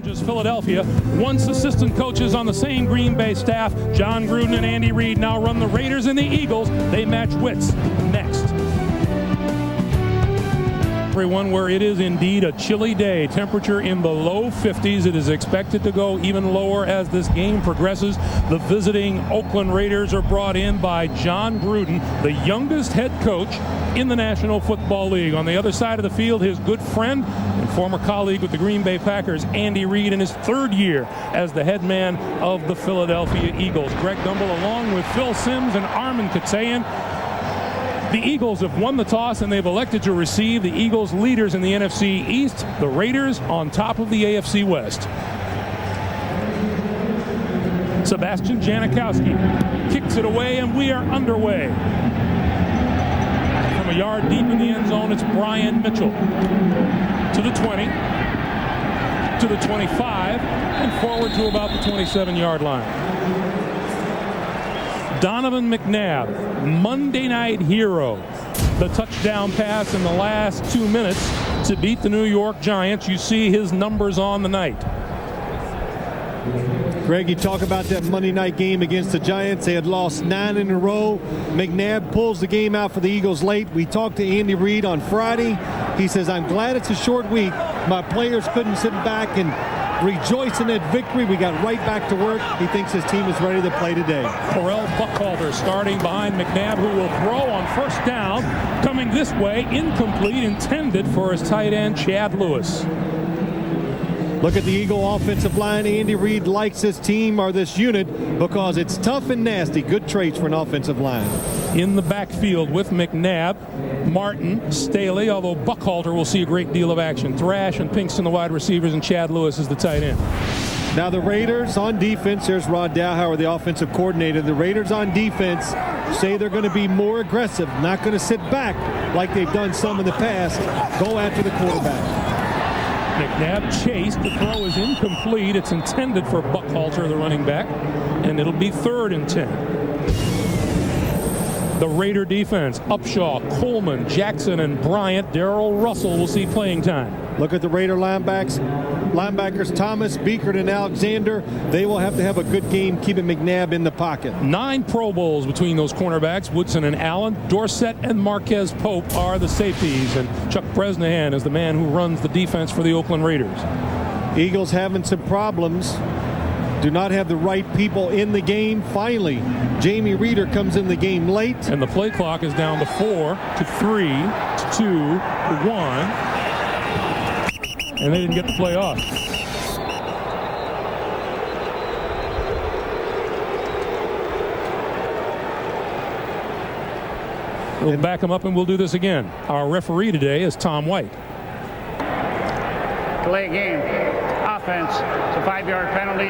Just Philadelphia, once assistant coaches on the same Green Bay staff. John Gruden and Andy Reid now run the Raiders and the Eagles. They match wits next. Everyone, where it is indeed a chilly day, temperature in the low 50s. It is expected to go even lower as this game progresses. The visiting Oakland Raiders are brought in by John Gruden, the youngest head coach in the National Football League. On the other side of the field, his good friend and former colleague with the Green Bay Packers, Andy Reid, in his third year as the head man of the Philadelphia Eagles. Greg Gumbel along with Phil Simms and Armin Katayan. The Eagles have won the toss and they've elected to receive. The Eagles leaders in the NFC East, the Raiders on top of the AFC West. Sebastian Janikowski kicks it away and we are underway. From a yard deep in the end zone, it's Brian Mitchell. To the 20, to the 25, and forward to about the 27-yard line. Donovan McNabb, Monday night hero. The touchdown pass in the last 2 minutes to beat the New York Giants. You see his numbers on the night. Greg, you talk about that Monday night game against the Giants. They had lost 9 in a row. McNabb pulls the game out for the Eagles late. We talked to Andy Reid on Friday. He says, I'm glad it's a short week. My players couldn't sit back and rejoice in that victory. We got right back to work. He thinks his team is ready to play today. Correll Buckhalter starting behind McNabb, who will throw on first down. Coming this way, incomplete, intended for his tight end, Chad Lewis. Look at the Eagle offensive line. Andy Reid likes this team or this unit because it's tough and nasty. Good traits for an offensive line. In the backfield with McNabb, Martin, Staley, although Buckhalter will see a great deal of action. Thrash and Pinkston the wide receivers, and Chad Lewis is the tight end. Now the Raiders on defense, there's Rod Dowhower, the offensive coordinator. The Raiders on defense say they're going to be more aggressive, not going to sit back like they've done some in the past. Go after the quarterback. McNabb chased. The throw is incomplete. It's intended for Buckhalter, the running back, and it'll be 3rd and 10. The Raider defense, Upshaw, Coleman, Jackson, and Bryant. Darrell Russell will see playing time. Look at the Raider linebackers, Thomas, Beekert, and Alexander. They will have to have a good game keeping McNabb in the pocket. 9 Pro Bowls between those cornerbacks. Woodson and Allen. Dorsett and Marquez Pope are the safeties, and Chuck Bresnahan is the man who runs the defense for the Oakland Raiders. Eagles having some problems. Do not have the right people in the game. Finally, Jamie Reeder comes in the game late. And the play clock is down to 4, to 3, to 2, to 1. And they didn't get the play off. We'll back them up and we'll do this again. Our referee today is Tom White. Delay game. Offense. It's a 5-yard penalty.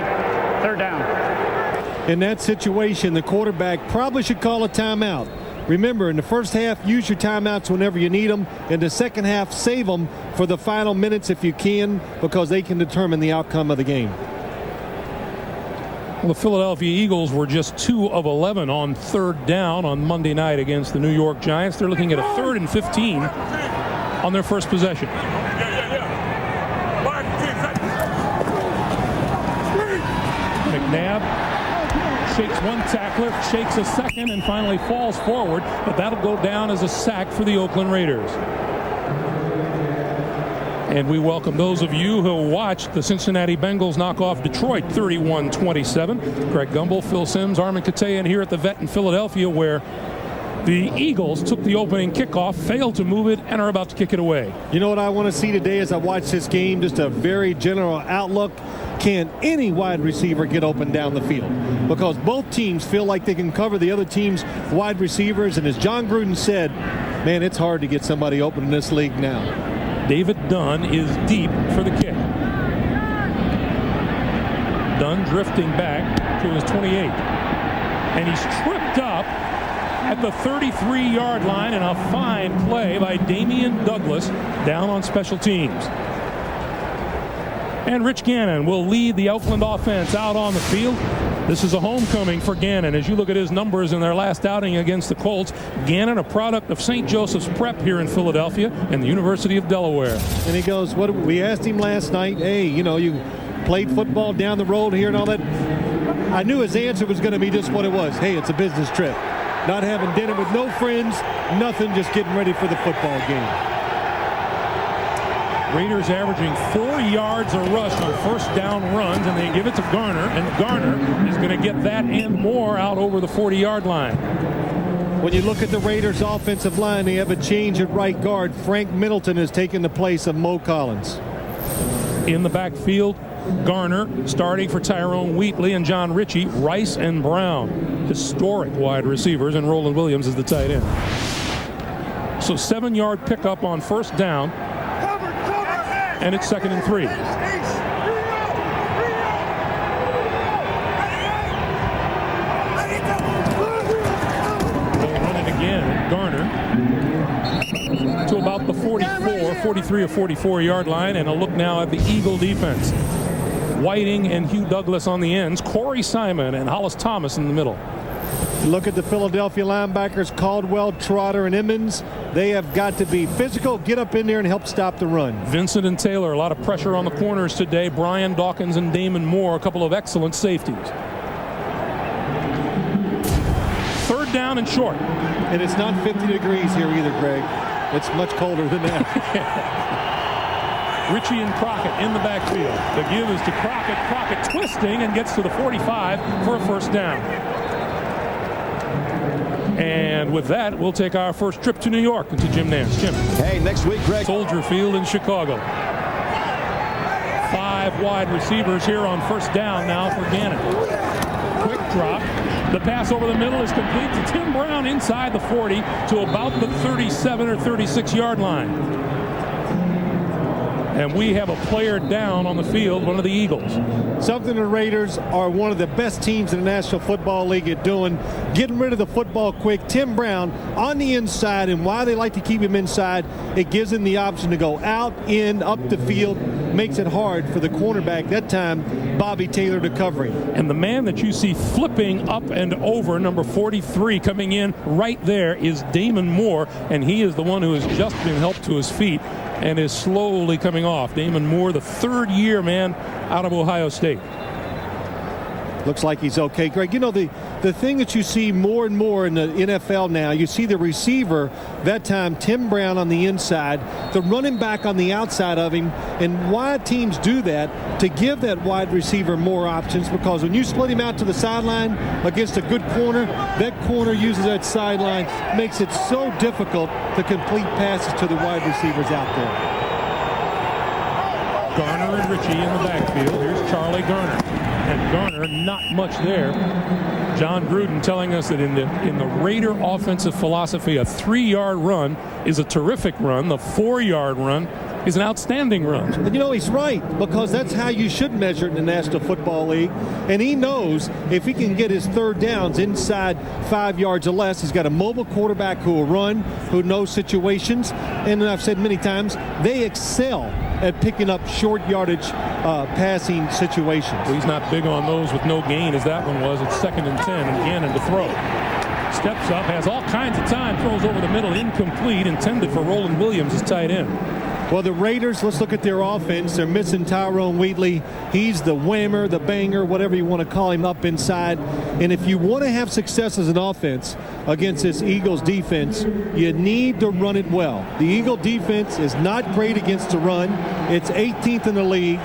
3rd down. In that situation, the quarterback probably should call a timeout. Remember, in the first half, use your timeouts whenever you need them. In the second half, save them for the final minutes if you can, because they can determine the outcome of the game. Well, the Philadelphia Eagles were just 2 of 11 on 3rd down on Monday night against the New York Giants. They're looking at a 3rd and 15 on their first possession. McNabb shakes one tackler, shakes a second, and finally falls forward, but that'll go down as a sack for the Oakland Raiders. And we welcome those of you who watched the Cincinnati Bengals knock off Detroit 31-27. Greg Gumbel, Phil Simms, Armin Katayan here at the Vet in Philadelphia, where the Eagles took the opening kickoff, failed to move it, and are about to kick it away. You know what I want to see today as I watch this game? Just a very general outlook. Can any wide receiver get open down the field? Because both teams feel like they can cover the other team's wide receivers. And as John Gruden said, man, it's hard to get somebody open in this league now. David Dunn is deep for the kick. Dunn drifting back to his 28. And he's tripped up at the 33-yard line, and a fine play by Damian Douglas down on special teams. And Rich Gannon will lead the Oakland offense out on the field. This is a homecoming for Gannon. As you look at his numbers in their last outing against the Colts, Gannon, a product of St. Joseph's Prep here in Philadelphia and the University of Delaware. And he goes, we asked him last night, hey, you played football down the road here and all that. I knew his answer was going to be just what it was. Hey, it's a business trip. Not having dinner with no friends, nothing, just getting ready for the football game. Raiders averaging 4 yards a rush on first down runs, and they give it to Garner, and Garner is going to get that and more out over the 40-yard line. When you look at the Raiders' offensive line, they have a change at right guard. Frank Middleton has taken the place of Mo Collins. In the backfield, Garner starting for Tyrone Wheatley and John Ritchie, Rice and Brown, historic wide receivers, and Roland Williams is the tight end. So 7-yard pickup on first down, and it's 2nd and 3. They'll run it again. Garner to about the 43 or 44-yard line, and a look now at the Eagle defense. Whiting and Hugh Douglas on the ends, Corey Simon and Hollis Thomas in the middle. Look at the Philadelphia linebackers, Caldwell, Trotter, and Emmons. They have got to be physical, get up in there and help stop the run. Vincent and Taylor, a lot of pressure on the corners today. Brian Dawkins and Damon Moore, a couple of excellent safeties. 3rd down and short. And it's not 50 degrees here either, Greg. It's much colder than that. Ritchie and Crockett in the backfield. The give is to Crockett. Crockett twisting and gets to the 45 for a first down. And with that, we'll take our first trip to New York and to Jim Nance. Jim. Hey, next week, Greg. Soldier Field in Chicago. 5 wide receivers here on first down now for Gannon. Quick drop. The pass over the middle is complete to Tim Brown inside the 40 to about the 37 or 36-yard line. And we have a player down on the field, one of the Eagles. Something the Raiders are one of the best teams in the National Football League at doing, getting rid of the football quick. Tim Brown on the inside, and why they like to keep him inside, it gives him the option to go out, in, up the field, makes it hard for the cornerback, that time Bobby Taylor, to cover him. And the man that you see flipping up and over, number 43, coming in right there, is Damon Moore, and he is the one who has just been helped to his feet and is slowly coming off. Damon Moore, the 3rd year man out of Ohio State. Looks like he's okay. Greg, you know, the thing that you see more and more in the NFL now, you see the receiver, that time Tim Brown on the inside, the running back on the outside of him, and why teams do that, to give that wide receiver more options, because when you split him out to the sideline against a good corner, that corner uses that sideline, makes it so difficult to complete passes to the wide receivers out there. Garner and Ritchie in the backfield. Here's Charlie Garner. And Garner, not much there. John Gruden telling us that in the Raider offensive philosophy, a 3-yard run is a terrific run. The 4-yard run is an outstanding run. And you know, he's right, because that's how you should measure it in the National Football League. And he knows if he can get his 3rd downs inside 5 yards or less, he's got a mobile quarterback who will run, who knows situations. And I've said many times, they excel at picking up short yardage passing situations. Well, he's not big on those with no gain, as that one was. It's 2nd and 10, and Gannon to throw. Steps up, has all kinds of time, throws over the middle, incomplete, intended for Roland Williams as tight end. Well, the Raiders, let's look at their offense. They're missing Tyrone Wheatley. He's the whammer, the banger, whatever you want to call him, up inside. And if you want to have success as an offense against this Eagles defense, you need to run it well. The Eagle defense is not great against the run. It's 18th in the league.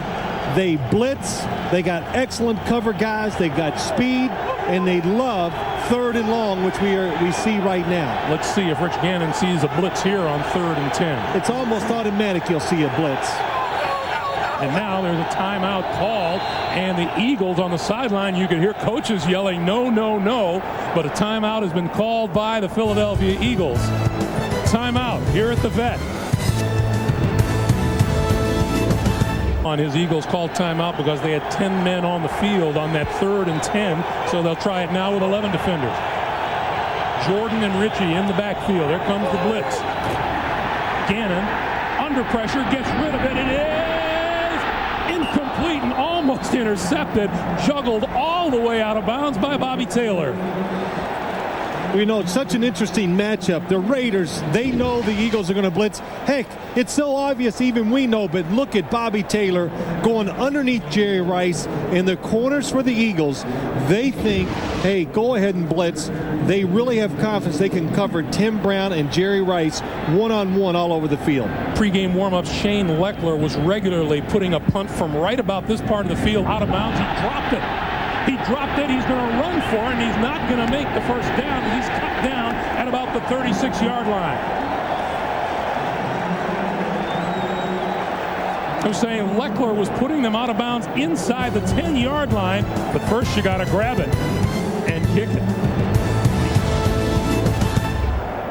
They blitz. They got excellent cover guys. They've got speed, and they love 3rd and long, which we see right now. Let's see if Rich Gannon sees a blitz here on 3rd and 10. It's almost automatic you'll see a blitz. And now there's a timeout called, and the Eagles on the sideline, you could hear coaches yelling, no, no, no, but a timeout has been called by the Philadelphia Eagles. Timeout here at the Vet. On his Eagles called timeout because they had 10 men on the field on that 3rd and 10, so they'll try it now with 11 defenders. Jordan and Ritchie in the backfield. There comes the blitz. Gannon under pressure, gets rid of it. It is incomplete and almost intercepted, juggled all the way out of bounds by Bobby Taylor. We know it's such an interesting matchup. The Raiders, they know the Eagles are going to blitz. Heck, it's so obvious even we know, but look at Bobby Taylor going underneath Jerry Rice in the corners for the Eagles. They think, hey, go ahead and blitz. They really have confidence they can cover Tim Brown and Jerry Rice one-on-one all over the field. Pre-game warm-ups, Shane Leckler was regularly putting a punt from right about this part of the field out of bounds. He dropped it. He dropped it. He's going to run for it, and he's not going to make the first down. He's cut down at about the 36-yard line. I'm saying Leckler was putting them out of bounds inside the 10-yard line, but first you got to grab it and kick it.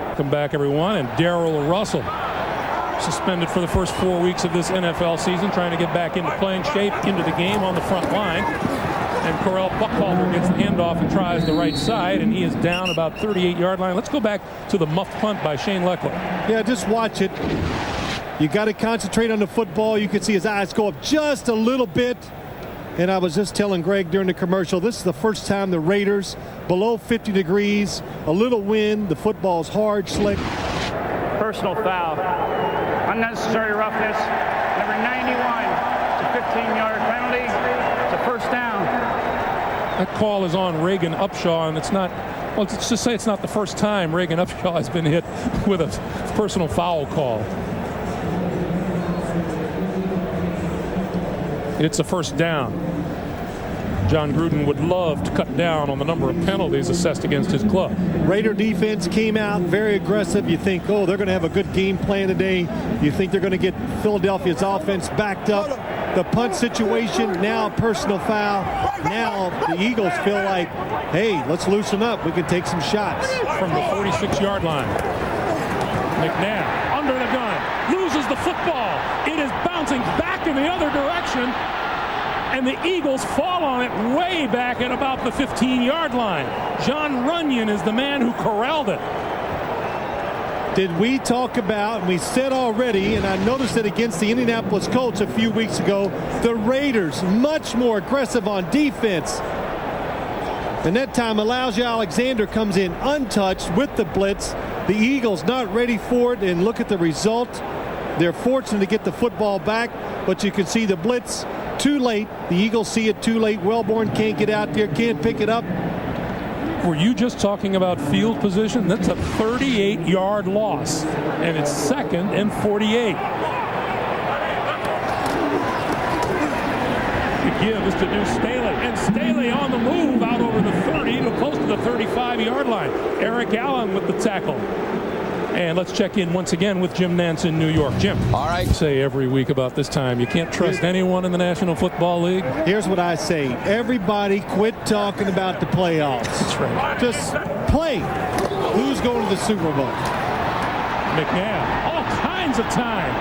Welcome back, everyone, and Darrell Russell suspended for the first 4 weeks of this NFL season, trying to get back into playing shape, into the game on the front line. And Correll Buckhalter gets the handoff and tries the right side, and he is down about 38-yard line. Let's go back to the muffed punt by Shane Leckler. Yeah, just watch it. You got to concentrate on the football. You can see his eyes go up just a little bit. And I was just telling Greg during the commercial, this is the first time the Raiders, below 50 degrees, a little wind, the football's hard, slick. Personal foul. Unnecessary roughness. Number 91. It's a 15-yard penalty. It's a first down. That call is on Reagan Upshaw, and it's not, well, let's just say it's not the first time Reagan Upshaw has been hit with a personal foul call. It's a first down. John Gruden would love to cut down on the number of penalties assessed against his club. Raider defense came out very aggressive. You think, oh, they're going to have a good game plan today. You think they're going to get Philadelphia's offense backed up. The punt situation, now personal foul. Now the Eagles feel like, hey, let's loosen up. We can take some shots. From the 46-yard line. McNabb under the gun, loses the football. It is bouncing back in the other direction, and the Eagles fall on it way back at about the 15-yard line. John Runyon is the man who corralled it. Did we talk about, and we said already, and I noticed it against the Indianapolis Colts a few weeks ago, the Raiders much more aggressive on defense. And that time Elijah Alexander comes in untouched with the blitz. The Eagles not ready for it, and look at the result. They're fortunate to get the football back, but you can see the blitz too late. The Eagles see it too late. Wellborn can't get out there, can't pick it up. Were you just talking about field position? That's a 38-yard loss, and it's 2nd and 48. The give is to Deuce Staley, and Staley on the move out over the 30 to close to the 35-yard line. Eric Allen with the tackle. And let's check in once again with Jim Nantz in New York. Jim. All right. Say every week about this time, you can't trust anyone in the National Football League. Here's what I say. Everybody quit talking about the playoffs. That's right. Just play. Who's going to the Super Bowl? McNabb, all kinds of time.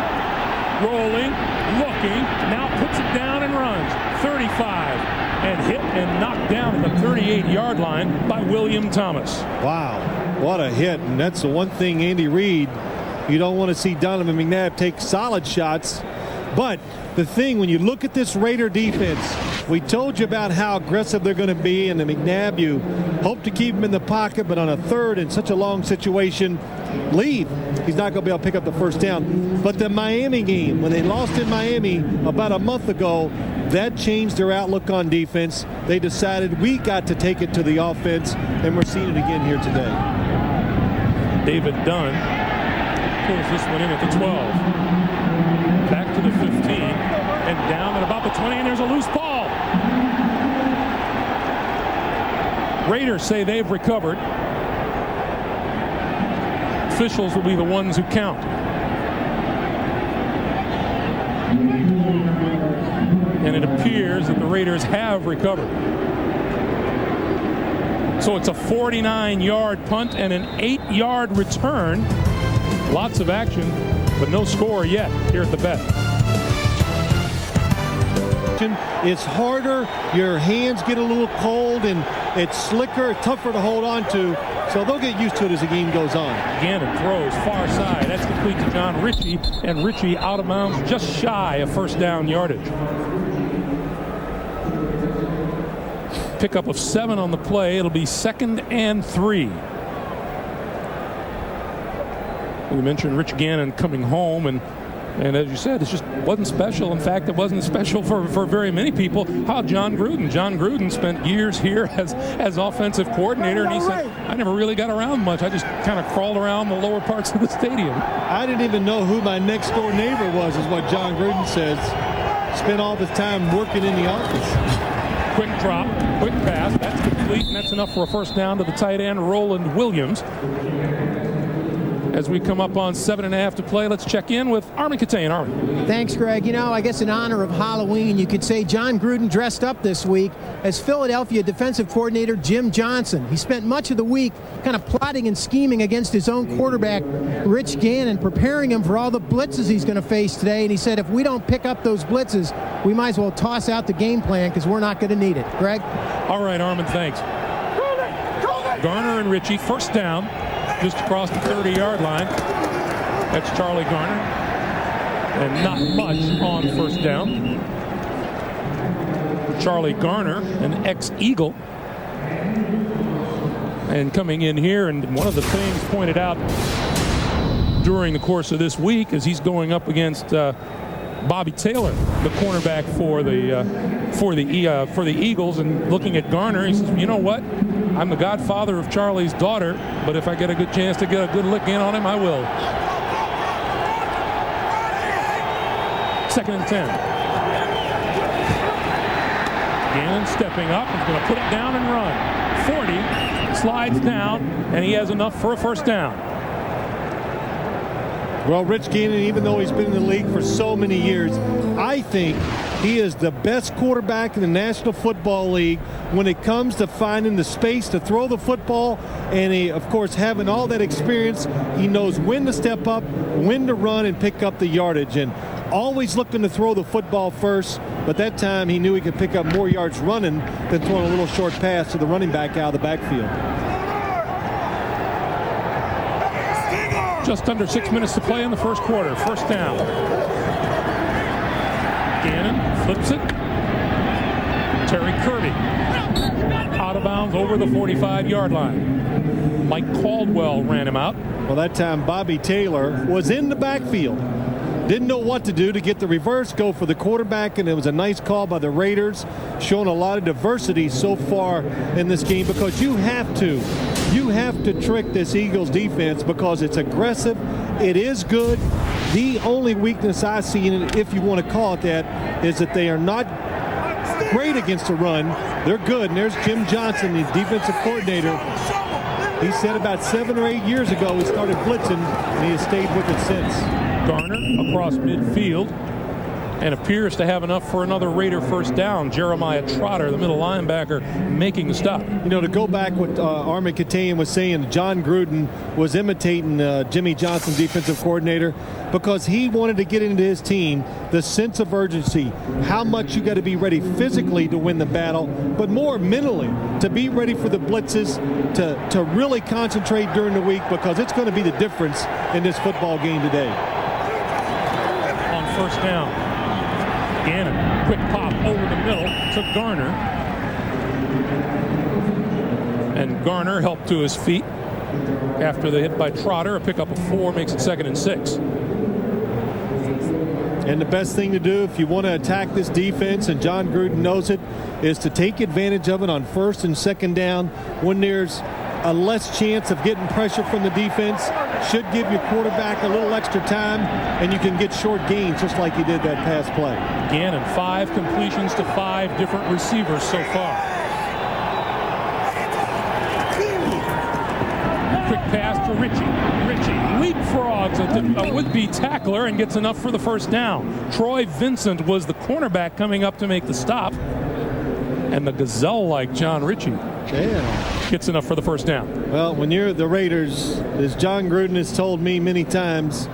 Rolling, looking, now puts it down and runs. 35, and hit and knocked down at the 38-yard line by William Thomas. Wow, what a hit. And that's the one thing, Andy Reid, you don't want to see Donovan McNabb take solid shots. But the thing, when you look at this Raider defense, we told you about how aggressive they're going to be, and the McNabb, you hope to keep him in the pocket, but on a third in such a long situation, leave. He's not going to be able to pick up the first down. But the Miami game, when they lost in Miami about a month ago, that changed their outlook on defense. They decided we got to take it to the offense, and we're seeing it again here today. David Dunn pulls this one in at the 12. Back to the 15, and down at about the 20, and there's a loose ball. Raiders say they've recovered. Officials will be the ones who count. And it appears that the Raiders have recovered. So it's a 49-yard punt and an 8-yard return. Lots of action, but no score yet here at the Bet. It's harder, your hands get a little cold, and it's slicker, tougher to hold on to, so they'll get used to it as the game goes on. Gannon throws far side. That's complete to John Ritchie, and Ritchie out of bounds just shy of first down yardage. Pickup of 7 on the play. It'll be 2nd and 3. We mentioned Rich Gannon coming home, and as you said, it just wasn't special. In fact, it wasn't special for very many people. How John Gruden? John Gruden spent years here as offensive coordinator, and he said, I never really got around much. I just kind of crawled around the lower parts of the stadium. I didn't even know who my next door neighbor was, is what John Gruden says. Spent all his time working in the office. Quick drop, quick pass. That's complete, and that's enough for a first down to the tight end, Roland Williams. As we come up on 7.5 to play, let's check in with Armin Catane. Armin. Thanks, Greg. You know, I guess in honor of Halloween, you could say John Gruden dressed up this week as Philadelphia defensive coordinator Jim Johnson. He spent much of the week kind of plotting and scheming against his own quarterback, Rich Gannon, preparing him for all the blitzes he's going to face today. And he said, if we don't pick up those blitzes, we might as well toss out the game plan because we're not going to need it. Greg? All right, Armin, thanks. Garner and Ritchie, first down. Just across the 30-yard line. That's Charlie Garner. And not much on first down. Charlie Garner, an ex-Eagle. And coming in here, and one of the things pointed out during the course of this week is he's going up against Bobby Taylor, the cornerback for the Eagles, and looking at Garner, he says, you know what? I'm the godfather of Charlie's daughter, but if I get a good chance to get a good lick in on him, I will. 2nd and 10. Gannon stepping up. He's going to put it down and run. 40, slides down, and he has enough for a first down. Well, Rich Gannon, even though he's been in the league for so many years, I think he is the best quarterback in the National Football League when it comes to finding the space to throw the football. And he, of course, having all that experience, he knows when to step up, when to run, and pick up the yardage. And always looking to throw the football first. But that time he knew he could pick up more yards running than throwing a little short pass to the running back out of the backfield. Just under 6 minutes to play in the first quarter. First down. Gannon flips it. Terry Kirby out of bounds over the 45-yard line. Mike Caldwell ran him out. Well, that time Bobby Taylor was in the backfield. Didn't know what to do to get the reverse, go for the quarterback, and it was a nice call by the Raiders, showing a lot of diversity so far in this game, because you have to trick this Eagles defense because it's aggressive. It is good. The only weakness I see in it, if you want to call it that, is that they are not great against the run. They're good. And there's Jim Johnson, the defensive coordinator. He said about 7 or 8 years ago he started blitzing, and he has stayed with it since. Garner across midfield and appears to have enough for another Raider first down. Jeremiah Trotter, the middle linebacker, making the stop. You know, to go back what Armin Catane was saying, John Gruden was imitating Jimmy Johnson, defensive coordinator, because he wanted to get into his team the sense of urgency, how much you got to be ready physically to win the battle, but more mentally to be ready for the blitzes, to really concentrate during the week, because it's going to be the difference in this football game today. On first down, Gannon, quick pop over the middle to Garner. And Garner helped to his feet after the hit by Trotter. A pickup of 4 makes it 2nd and 6. And the best thing to do if you want to attack this defense, and John Gruden knows it, is to take advantage of it on 1st and 2nd down when there's a less chance of getting pressure from the defense. Should give your quarterback a little extra time, and you can get short gains just like he did that pass play. Gannon, 5 completions to 5 different receivers so far. Quick pass to Ritchie. Ritchie leapfrogs a would-be tackler and gets enough for the first down. Troy Vincent was the cornerback coming up to make the stop. And the gazelle-like John Ritchie gets enough for the first down. Well, when you're the Raiders, as John Gruden has told me many times,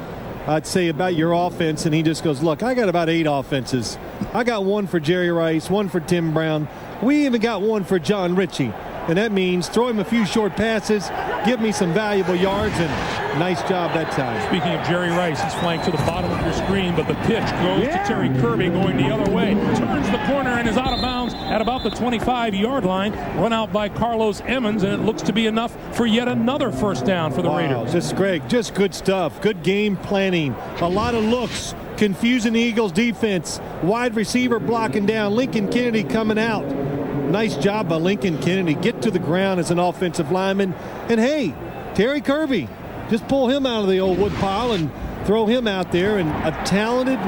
I'd say about your offense, and he just goes, look, I got about 8 offenses. I got one for Jerry Rice, one for Tim Brown. We even got one for John Ritchie. and that means throw him a few short passes, give me some valuable yards, and nice job that time. Speaking of Jerry Rice, he's flanked to the bottom of your screen, but the pitch goes to Terry Kirby going the other way. Turns the corner and is out of bounds at about the 25-yard line. Run out by Carlos Emmons, and it looks to be enough for yet another first down for the Raiders. Just Greg, just good stuff. Good game planning. A lot of looks. Confusing the Eagles defense. Wide receiver blocking down. Lincoln Kennedy coming out. Nice job by Lincoln Kennedy. Get to the ground as an offensive lineman. And hey, Terry Kirby, just pull him out of the old wood pile and throw him out there. And a talented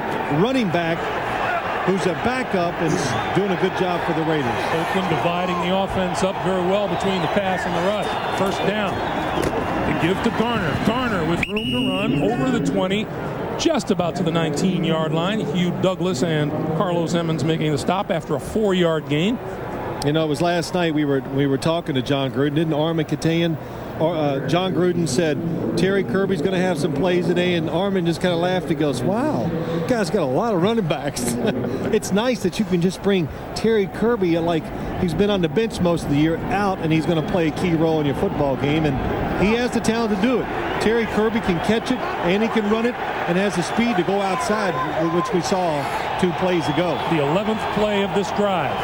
running back who's a backup and doing a good job for the Raiders. Oakland dividing the offense up very well between the pass and the rush. First down. They give to Garner. Garner with room to run over the 20. Just about to the 19-yard line. Hugh Douglas and Carlos Emmons making the stop after a 4-yard gain. You know, it was last night we were talking to John Gruden. Didn't Armin Katayan? John Gruden said Terry Kirby's going to have some plays today, and Armin just kind of laughed. He goes, wow, you guys got a lot of running backs. It's nice that you can just bring Terry Kirby, like he's been on the bench most of the year, out, and he's going to play a key role in your football game, and he has the talent to do it. Terry Kirby can catch it, and he can run it, and has the speed to go outside, which we saw 2 plays ago. The 11th play of this drive.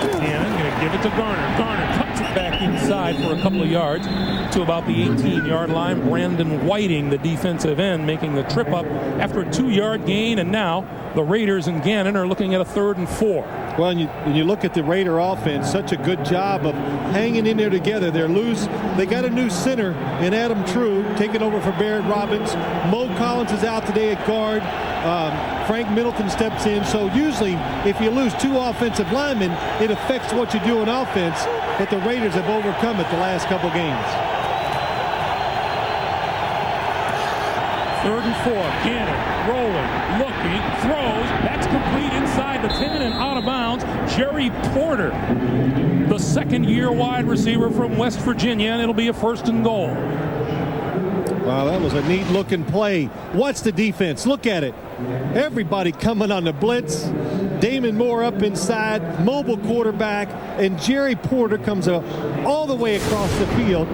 Cannon going to give it to Garner. Garner cuts it back inside for a couple of yards to about the 18-yard line. Brandon Whiting, the defensive end, making the trip up after a 2-yard gain, and now the Raiders and Gannon are looking at a 3rd and 4. Well, when you look at the Raider offense, such a good job of hanging in there together. They got a new center in Adam True taking over for Barrett Robbins. Mo Collins is out today at guard. Frank Middleton steps in. So usually if you lose 2 offensive linemen, it affects what you do on offense, but the Raiders have overcome it the last couple games. 3rd and 4. Gannon rolling, looking, throws. That's complete inside the 10 and out of bounds. Jerry Porter, the second-year wide receiver from West Virginia, and it'll be a 1st and goal. Wow, that was a neat-looking play. Watch the defense. Look at it. Everybody coming on the blitz. Damon Moore up inside, mobile quarterback, and Jerry Porter comes all the way across the field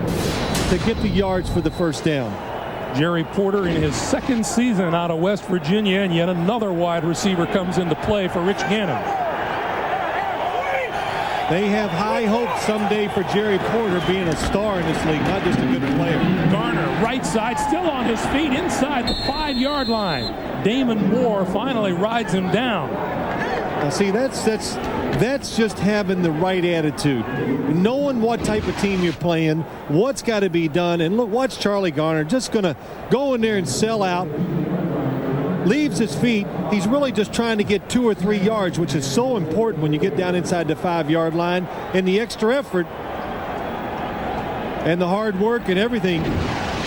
to get the yards for the first down. Jerry Porter in his 2nd season out of West Virginia, and yet another wide receiver comes into play for Rich Gannon. They have high hopes someday for Jerry Porter being a star in this league, not just a good player. Garner, right side, still on his feet inside the 5-yard line. Damon Moore finally rides him down. Now, see, that's just having the right attitude, knowing what type of team you're playing, what's got to be done. And look, watch Charlie Garner just going to go in there and sell out. Leaves his feet. He's really just trying to get 2 or 3 yards, which is so important when you get down inside the 5-yard line. And the extra effort and the hard work and everything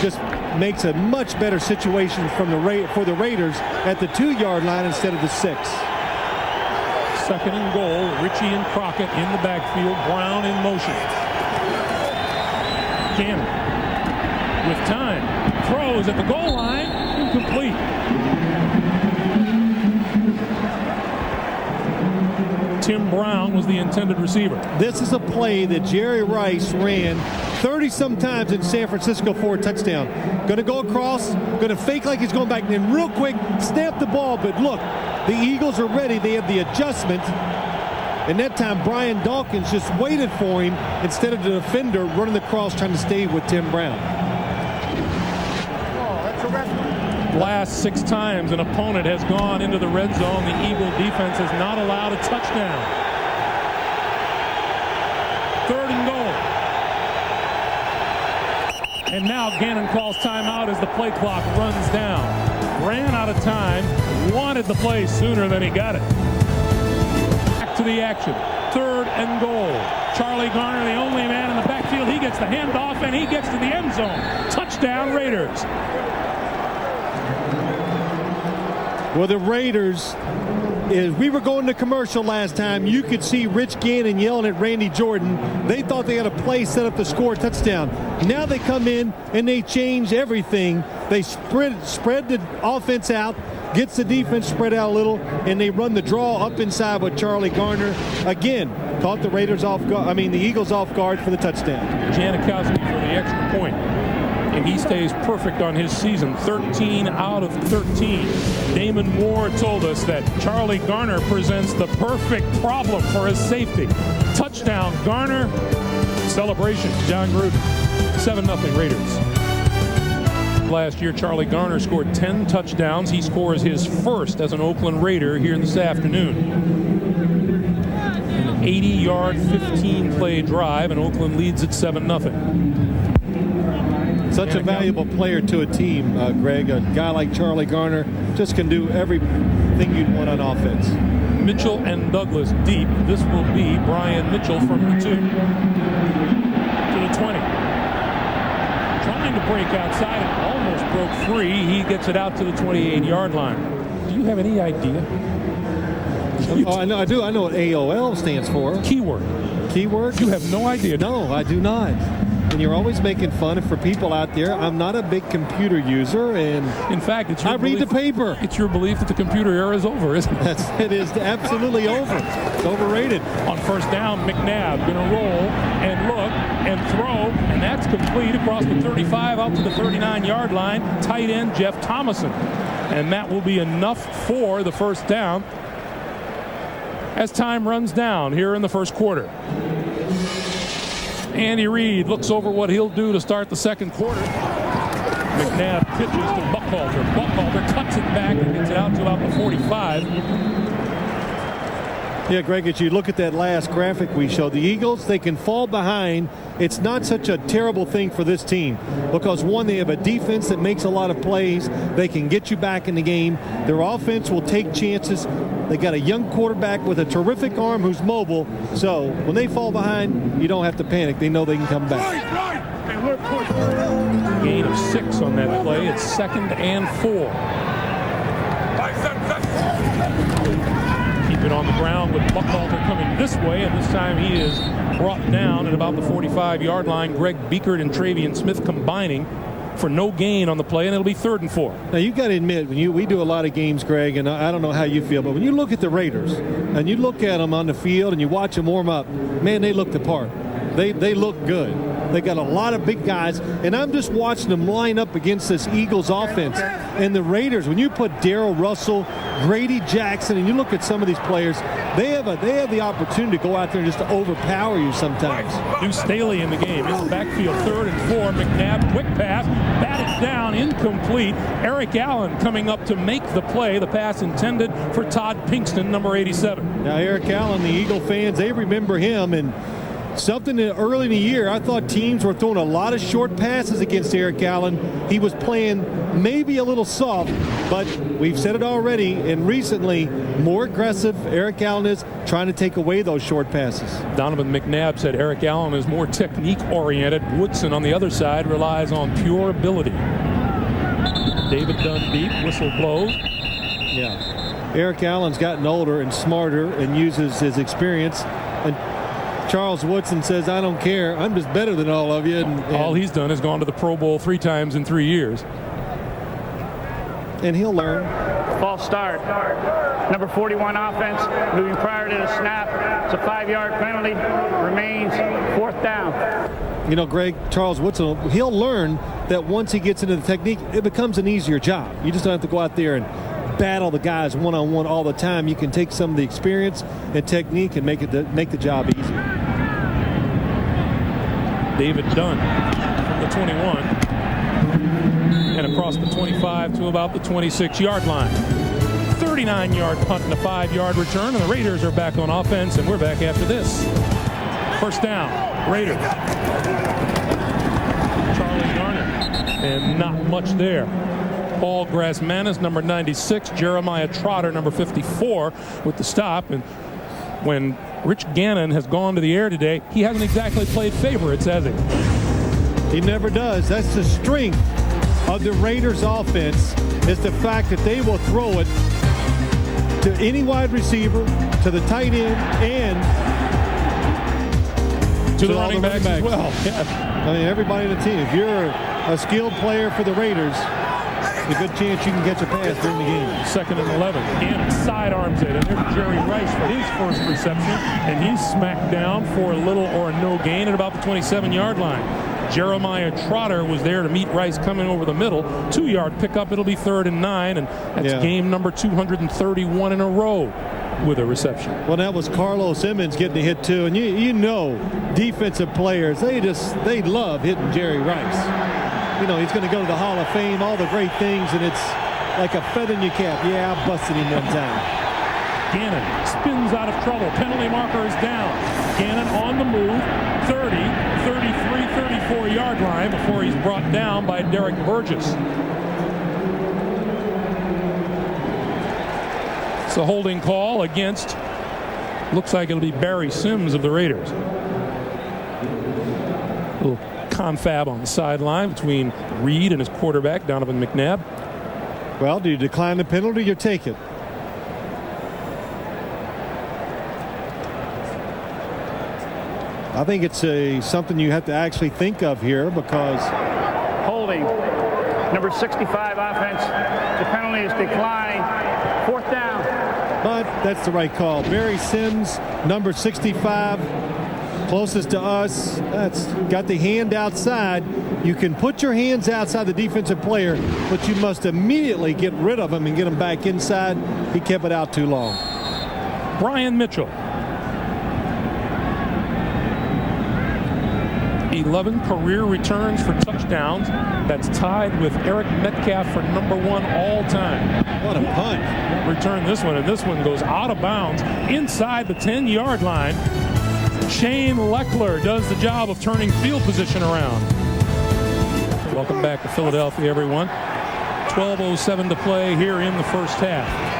just makes a much better situation for the Raiders at the 2-yard line instead of the 6. 2nd and goal. Ritchie and Crockett in the backfield. Brown in motion. Gannon with time. Throws at the goal line. Incomplete. Tim Brown was the intended receiver. This is a play that Jerry Rice ran 30-some times in San Francisco for a touchdown. Going to go across, going to fake like he's going back, and then real quick snap the ball. But look, the Eagles are ready. They have the adjustment. And that time, Brian Dawkins just waited for him instead of the defender running the cross trying to stay with Tim Brown. Last 6 times an opponent has gone into the red zone, the Eagle defense has not allowed a touchdown. 3rd and goal. And now Gannon calls timeout as the play clock runs down. Ran out of time, wanted the play sooner than he got it. Back to the action. 3rd and goal. Charlie Garner, the only man in the backfield. He gets the handoff and he gets to the end zone. Touchdown, Raiders. Well, the Raiders, as we were going to commercial last time, you could see Rich Gannon yelling at Randy Jordan. They thought they had a play set up to score a touchdown. Now they come in and they change everything. They spread the offense out. gets the defense spread out a little, and they run the draw up inside with Charlie Garner. Again, caught the the Eagles off guard for the touchdown. Janikowski for the extra point. And he stays perfect on his season, 13 out of 13. Damon Moore told us that Charlie Garner presents the perfect problem for his safety. Touchdown, Garner. Celebration, John Gruden. 7-0 Raiders. Last year, Charlie Garner scored 10 touchdowns. He scores his first as an Oakland Raider here this afternoon. An 80-yard, 15-play drive, and Oakland leads at 7-0. Such a valuable player to a team, Greg. A guy like Charlie Garner just can do everything you'd want on offense. Mitchell and Douglas deep. This will be Brian Mitchell from the 2 to the 20. Trying to break outside and almost broke free. He gets it out to the 28-yard line. Do you have any idea? Oh, I know. I do. I know what AOL stands for. Keyword. Keyword? You have no idea. No, I do not. And you're always making fun for people out there. I'm not a big computer user, and in fact, I read the paper. It's your belief that the computer era is over, isn't it? It is absolutely over. It's overrated. On first down, McNabb going to roll and look and throw, and that's complete across the 35 out to the 39-yard line. Tight end Jeff Thomason, and that will be enough for the first down as time runs down here in the first quarter. Andy Reid looks over what he'll do to start the second quarter. McNabb pitches to Buckhalter. Buckhalter cuts it back and gets it out to about the 45. Yeah, Greg, as you look at that last graphic we showed, the Eagles, they can fall behind. It's not such a terrible thing for this team because, one, they have a defense that makes a lot of plays. They can get you back in the game. Their offense will take chances. They got a young quarterback with a terrific arm who's mobile. So when they fall behind, you don't have to panic. They know they can come back. Gain of 6 on that play. It's 2nd and 4. Keep it on the ground with Buckhalter coming this way, and this time he is brought down at about the 45-yard line. Greg Biekert and Travian Smith combining for no gain on the play, and it'll be 3rd and 4. Now, you got to admit, we do a lot of games, Greg, and I don't know how you feel, but when you look at the Raiders and you look at them on the field and you watch them warm up, man, they look the part. They look good. They got a lot of big guys, and I'm just watching them line up against this Eagles offense. And the Raiders, when you put Darrell Russell, Grady Jackson, and you look at some of these players, they have the opportunity to go out there and just to overpower you sometimes. Deuce Staley in the game. In the backfield, 3rd and 4. McNabb, quick pass, batted down, incomplete. Eric Allen coming up to make the play. The pass intended for Todd Pinkston, number 87. Now, Eric Allen, the Eagle fans, they remember him, and something that early in the year, I thought teams were throwing a lot of short passes against Eric Allen. He was playing maybe a little soft, but we've said it already, and recently, more aggressive. Eric Allen is trying to take away those short passes. Donovan McNabb said Eric Allen is more technique-oriented. Woodson on the other side relies on pure ability. David Dunn deep, whistle blows. Yeah. Eric Allen's gotten older and smarter and uses his experience. And Charles Woodson says, I don't care. I'm just better than all of you. And all he's done is gone to the Pro Bowl 3 times in 3 years. And he'll learn. False start. Number 41 offense, moving prior to the snap. It's a 5-yard penalty. Remains 4th down. You know, Greg, Charles Woodson, he'll learn that once he gets into the technique, it becomes an easier job. You just don't have to go out there and battle the guys one-on-one all the time. You can take some of the experience and technique and make the job easier. David Dunn from the 21 and across the 25 to about the 26-yard line. 39-yard punt and a 5-yard return, and the Raiders are back on offense, and we're back after this. First down, Raiders. Charlie Garner, and not much there. Paul Grassmanis, number 96, Jeremiah Trotter, number 54, with the stop. And when Rich Gannon has gone to the air today, he hasn't exactly played favorites, has he? He never does. That's the strength of the Raiders' offense, is the fact that they will throw it to any wide receiver, to the tight end, and to the running backs as well. Yeah. I mean, everybody on the team. If you're a skilled player for the Raiders, a good chance you can catch a pass during the game. 2nd and 11. Gannon sidearms it, and there's Jerry Rice for his first reception, and he's smacked down for little or no gain at about the 27-yard line. Jeremiah Trotter was there to meet Rice coming over the middle. 2-yard pickup. It'll be 3rd and 9, and that's game number 231 in a row with a reception. Well, that was Carlos Simmons getting a hit too, and you know, defensive players, they love hitting Jerry Rice. You know, he's going to go to the Hall of Fame, all the great things, and it's like a feather in your cap. Yeah, I busted him one time. Gannon spins out of trouble. Penalty marker is down. Gannon on the move, 30, 33, 34-yard line before he's brought down by Derek Burgess. It's a holding call against, looks like it'll be Barry Sims of the Raiders. A little confab on the sideline between Reed and his quarterback, Donovan McNabb. Well, do you decline the penalty or take it? I think it's something you have to actually think of here because Holding. Number 65 offense. The penalty is declined. 4th down. But that's the right call. Barry Sims, number 65, closest to us. That's got the hand outside. You can put your hands outside the defensive player, but you must immediately get rid of him and get him back inside. He kept it out too long. Brian Mitchell. 11 career returns for touchdowns. That's tied with Eric Metcalf for number 1 all time. What a punt. Return this one, and this one goes out of bounds inside the 10-yard line. Shane Leckler does the job of turning field position around. Welcome back to Philadelphia, everyone. 12:07 to play here in the first half.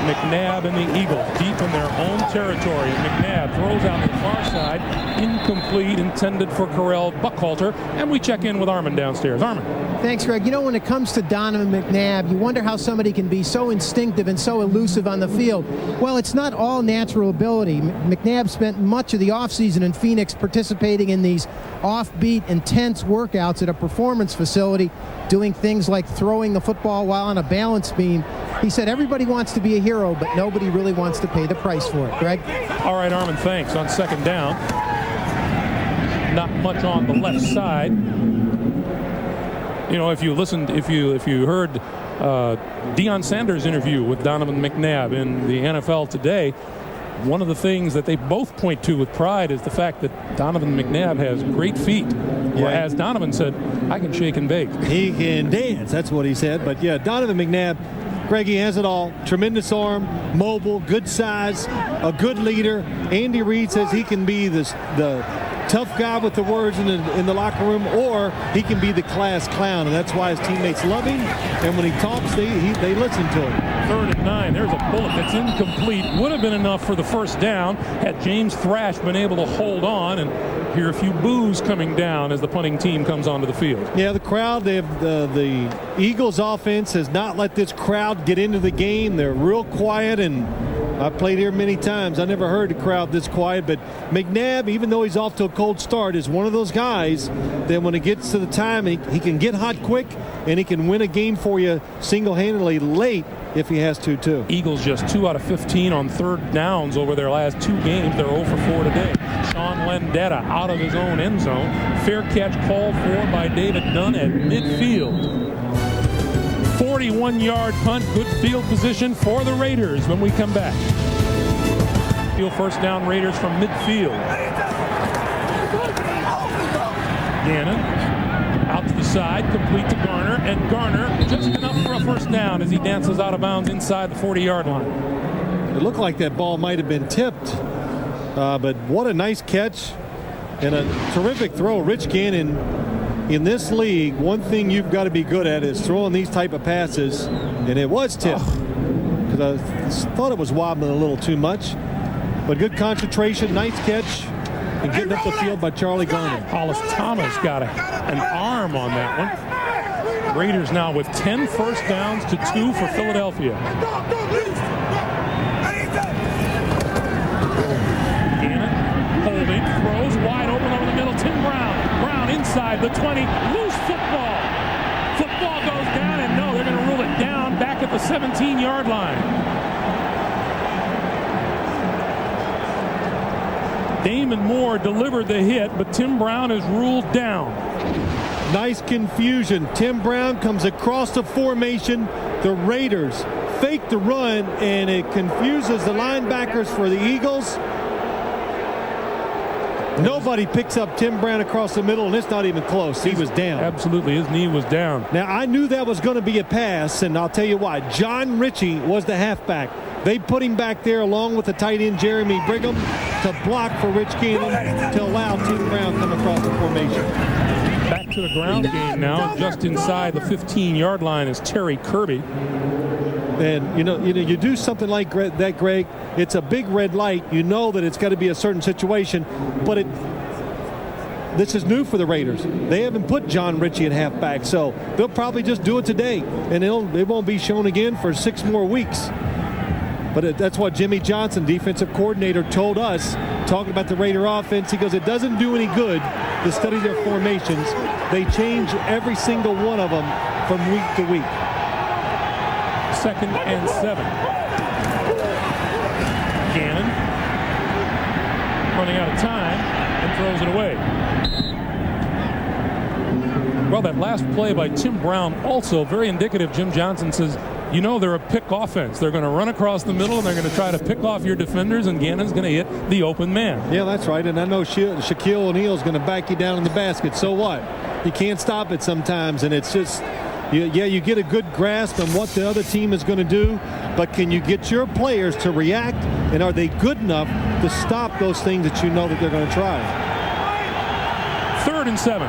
McNabb and the Eagles deep in their own territory. McNabb throws out to the far side. Incomplete, intended for Correll Buckhalter. And we check in with Armin downstairs. Armin. Thanks, Greg. You know, when it comes to Donovan McNabb, you wonder how somebody can be so instinctive and so elusive on the field. Well, it's not all natural ability. McNabb spent much of the offseason in Phoenix participating in these offbeat, intense workouts at a performance facility, doing things like throwing the football while on a balance beam. He said everybody wants to be a hero, but nobody really wants to pay the price for it. Greg? All right, Armin, thanks. On 2nd down, not much on the left side. You know, if you listened, if you heard Deion Sanders' interview with Donovan McNabb in the NFL Today, one of the things that they both point to with pride is the fact that Donovan McNabb has great feet. Yeah. As Donovan said, I can shake and bake. He can dance. That's what he said. But yeah, Donovan McNabb, Greg, he has it all. Tremendous arm, mobile, good size, a good leader. Andy Reid says he can be the tough guy with the words in the locker room, or he can be the class clown, and that's why his teammates love him. And when he talks, they listen to him. 3rd and 9. There's a bullet that's incomplete. Would have been enough for the first down had James Thrash been able to hold on, and hear a few boos coming down as the punting team comes onto the field. Yeah, the crowd, the Eagles offense has not let this crowd get into the game. They're real quiet, and I've played here many times. I never heard the crowd this quiet, but McNabb, even though he's off to a cold start, is one of those guys that when it gets to the time, he can get hot quick, and he can win a game for you single-handedly late if he has to, too. Eagles just 2 out of 15 on 3rd downs over their last 2 games. They're 0 for 4 today. Sean Landetta out of his own end zone. Fair catch called for by David Dunn at midfield. 41-yard punt, good field position for the Raiders when we come back. Field first down, Raiders from midfield. Gannon out to the side, complete to Garner, and Garner just enough for a first down as he dances out of bounds inside the 40-yard line. It looked like that ball might have been tipped, but what a nice catch and a terrific throw. Rich Gannon, in this league, one thing you've got to be good at is throwing these type of passes, and it was tipped because I thought it was wobbling a little too much, but good concentration, nice catch, and getting up the field by Charlie Garner. Hollis Thomas got an arm on that one. Raiders now with 10 first downs to 2 for Philadelphia. Gannon holding, throws wide open over the middle. Tim Brown inside the 20, loose football. Football goes down, and no, they're going to rule 15-yard line. Damon Moore delivered the hit, but Tim Brown is ruled down. Nice confusion. Tim Brown comes across the formation. The Raiders fake the run, and it confuses the linebackers for the Eagles. Nobody picks up Tim Brown across the middle, and it's not even close. He was down. Absolutely. His knee was down. Now, I knew that was going to be a pass, and I'll tell you why. John Ritchie was the halfback. They put him back there along with the tight end Jeremy Brigham to block for Rich Gannon to allow Tim Brown come across the formation. Back to the ground game now. Just inside the 15-yard line is Terry Kirby. And you do something like that, Greg. It's a big red light. You know that it's got to be a certain situation, but this is new for the Raiders. They haven't put John Ritchie at halfback, so they'll probably just do it today, and it won't be shown again for 6 more weeks. But that's what Jimmy Johnson, defensive coordinator, told us, talking about the Raider offense. He goes, it doesn't do any good to study their formations. They change every single one of them from week to week. 2nd and 7. Gannon running out of time and throws it away. Well, that last play by Tim Brown also very indicative. Jim Johnson says, they're a pick offense. They're going to run across the middle, and they're going to try to pick off your defenders, and Gannon's going to hit the open man. Yeah, that's right. And I know Shaquille O'Neal's going to back you down in the basket. So what? You can't stop it sometimes, and it's just... you get a good grasp on what the other team is going to do, but can you get your players to react, and are they good enough to stop those things that you know that they're going to try? 3rd and 7.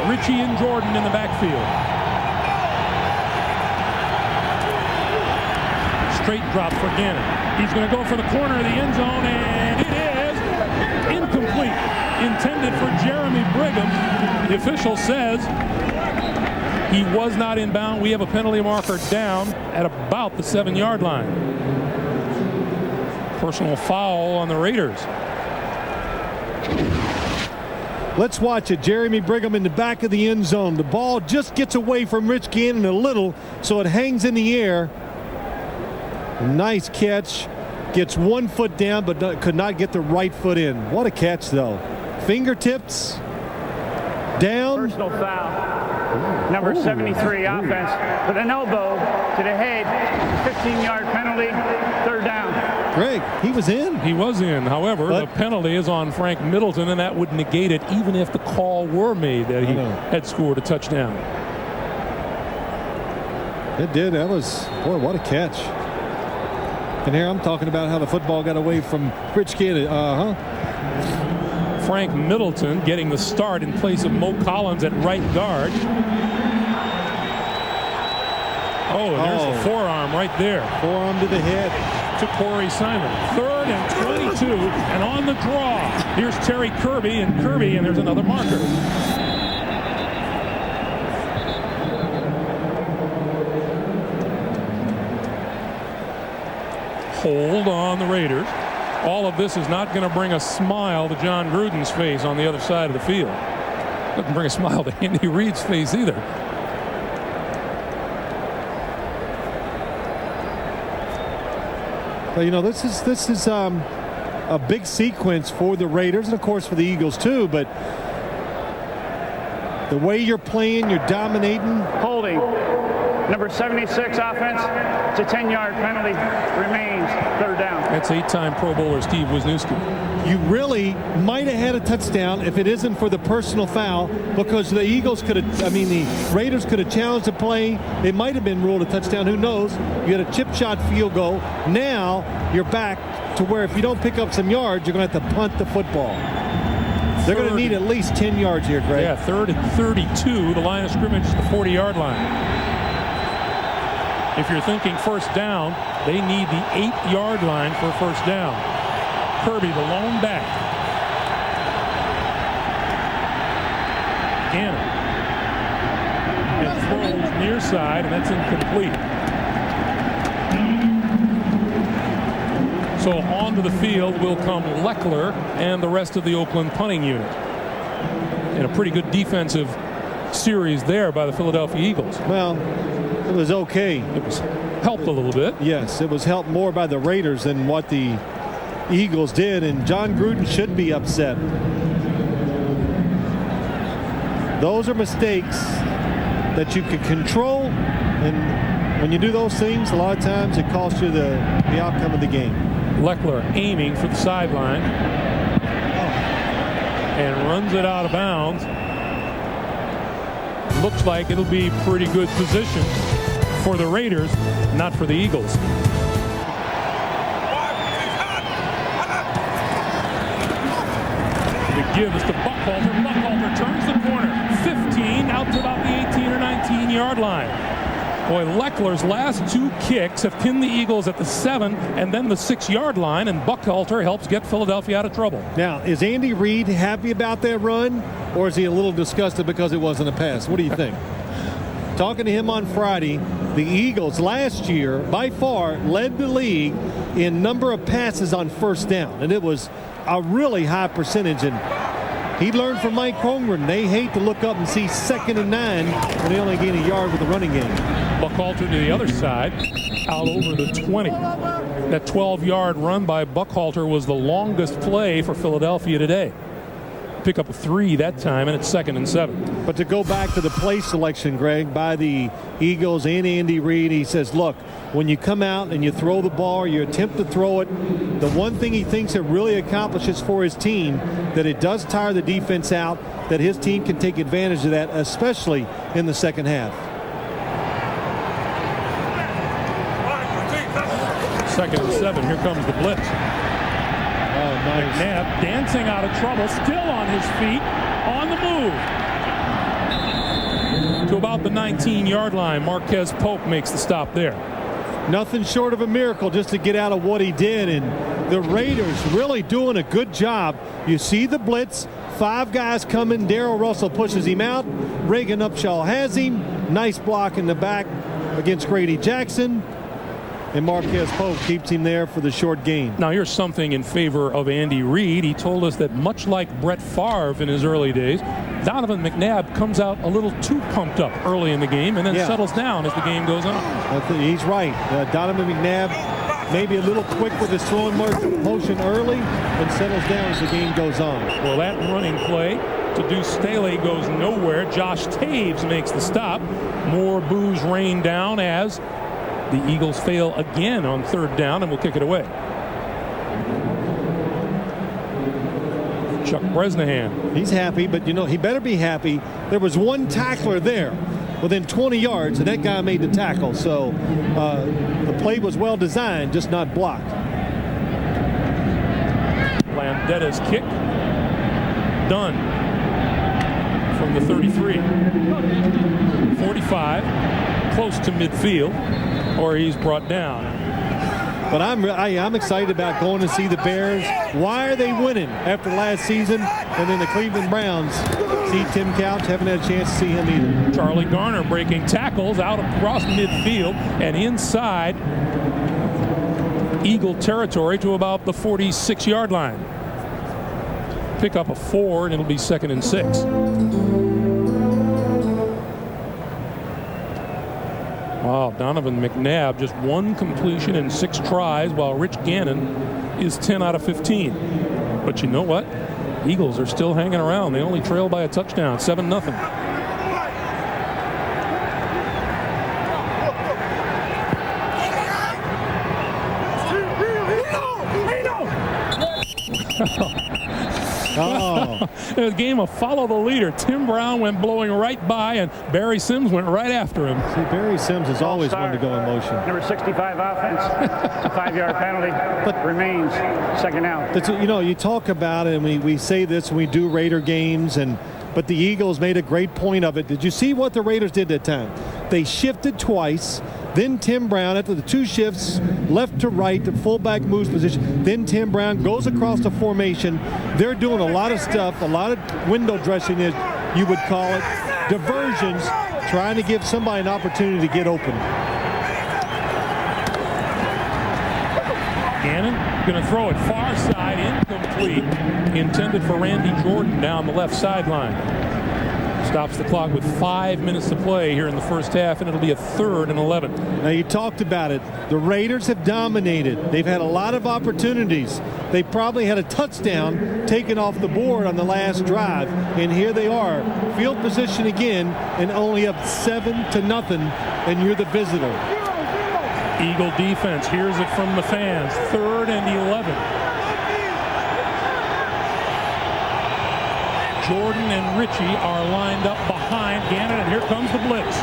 Ritchie and Jordan in the backfield. Straight drop for Gannon. He's going to go for the corner of the end zone, and it is incomplete. Intended for Jeremy Brigham. The official says he was not inbound. We have a penalty marker down at about the 7-yard line. Personal foul on the Raiders. Let's watch it. Jeremy Brigham in the back of the end zone. The ball just gets away from Rich Gannon a little, so it hangs in the air. Nice catch. Gets 1 foot down, but could not get the right foot in. What a catch, though. Fingertips down. Personal foul. Number 73 offense with an elbow to the head. 15-yard penalty. 3rd down. Greg, he was in. He was in. However, the penalty is on Frank Middleton, and that would negate it even if the call were made that he had scored a touchdown. It did. That was, boy, what a catch. And here I'm talking about how the football got away from Rich Gannon. Frank Middleton getting the start in place of Mo Collins at right guard. Oh, and there's the forearm right there. Forearm to the head. To Corey Simon. 3rd and 22, and on the draw. Here's Terry Kirby, and there's another marker. Hold on the Raiders. All of this is not going to bring a smile to John Gruden's face on the other side of the field. Doesn't bring a smile to Andy Reid's face either. Well, this is a big sequence for the Raiders, and of course for the Eagles too. But the way you're playing, you're dominating. Holding. Number 76 offense. It's a 10-yard penalty. Remains 3rd down. That's 8-time Pro Bowler Steve Wisniewski. You really might have had a touchdown if it isn't for the personal foul, because the the Raiders could have challenged the play. It might have been ruled a touchdown. Who knows? You had a chip shot field goal. Now you're back to where if you don't pick up some yards, you're going to have to punt the football. They're going to need at least 10 yards here, Greg. Yeah, 3rd and 32. The line of scrimmage is the 40-yard line. If you're thinking 1st down, they need the 8-yard line for 1st down. Kirby, the lone back. Garner. And throws near side, and that's incomplete. So onto the field will come Leckler and the rest of the Oakland punting unit. And a pretty good defensive series there by the Philadelphia Eagles. Well, it was okay. It was helped a little bit. Yes, it was helped more by the Raiders than what the Eagles did, and John Gruden should be upset. Those are mistakes that you can control, and when you do those things, a lot of times it costs you the outcome of the game. Leckler aiming for the sideline and runs it out of bounds. Looks like it'll be pretty good position for the Raiders, not for the Eagles. The give is to Buckhalter. Buckhalter turns the corner. 15 out to about the 18 or 19 yard line. Boy, Leckler's last two kicks have pinned the Eagles at the 7 and then the 6 yard line, and Buckhalter helps get Philadelphia out of trouble. Now, is Andy Reid happy about that run, or is he a little disgusted because it wasn't a pass? What do you think? Talking to him on Friday, the Eagles last year by far led the league in number of passes on first down, and it was a really high percentage. And he learned from Mike Holmgren. They hate to look up and see 2nd and 9 when they only gain a yard with the running game. Buckhalter to the other side, out over the 20. That 12-yard run by Buckhalter was the longest play for Philadelphia today. Pick up a 3 that time, and it's 2nd and 7. But to go back to the play selection, Greg, by the Eagles and Andy Reid, he says, look, when you come out and you throw the ball or you attempt to throw it, the one thing he thinks it really accomplishes for his team, that it does tire the defense out, that his team can take advantage of that, especially in the second half. 2nd and 7. Here comes the blitz. Oh, nice. McNabb dancing out of trouble, still on his feet, on the move. To about the 19-yard line, Marquez Pope makes the stop there. Nothing short of a miracle just to get out of what he did, and the Raiders really doing a good job. You see the blitz, 5 guys coming, Darrell Russell pushes him out, Reagan Upshaw has him, nice block in the back against Grady Jackson, and Marquez Pope keeps him there for the short gain. Now here's something in favor of Andy Reid. He told us that much like Brett Favre in his early days, Donovan McNabb comes out a little too pumped up early in the game and then settles down as the game goes on. He's right. Donovan McNabb maybe a little quick with his throwing motion early and settles down as the game goes on. Well, that running play to Deuce Staley goes nowhere. Josh Taves makes the stop. More boos rain down as the Eagles fail again on 3rd down and will kick it away. Chuck Bresnahan. He's happy, but he better be happy. There was one tackler there within 20 yards, and that guy made the tackle. So the play was well designed, just not blocked. Landetta's kick. Done. From the 33. 45. Close to midfield. Or he's brought down. But I'm excited about going to see the Bears. Why are they winning after last season? And then the Cleveland Browns. See Tim Couch, haven't had a chance to see him either. Charlie Garner breaking tackles out across midfield and inside Eagle territory to about the 46-yard line. Pick up a 4 and it'll be 2nd and 6. Wow, Donovan McNabb just 1 completion in 6 tries, while Rich Gannon is 10 out of 15. But you know what? Eagles are still hanging around. They only trail by a touchdown, 7-0. Oh. It was a game of follow the leader. Tim Brown went blowing right by, and Barry Sims went right after him. See, Barry Sims has always wanted to go in motion. Number 65 offense. It's a 5-yard penalty. But remains 2nd out. You talk about it, and we say this when we do Raider games, but the Eagles made a great point of it. Did you see what the Raiders did that time? They shifted twice. Then Tim Brown, after the 2 shifts, left to right, the fullback moves position. Then Tim Brown goes across the formation. They're doing a lot of stuff, a lot of window dressing, as you would call it, diversions, trying to give somebody an opportunity to get open. Gannon going to throw it far side, incomplete, intended for Randy Jordan down the left sideline. Stops the clock with 5 minutes to play here in the first half, and it'll be a 3rd and 11. Now, you talked about it. The Raiders have dominated. They've had a lot of opportunities. They probably had a touchdown taken off the board on the last drive, and here they are. Field position again, and only up 7-0, and you're the visitor. Eagle defense hears it from the fans. 3rd and 11. Jordan and Ritchie are lined up behind Gannon, and here comes the blitz.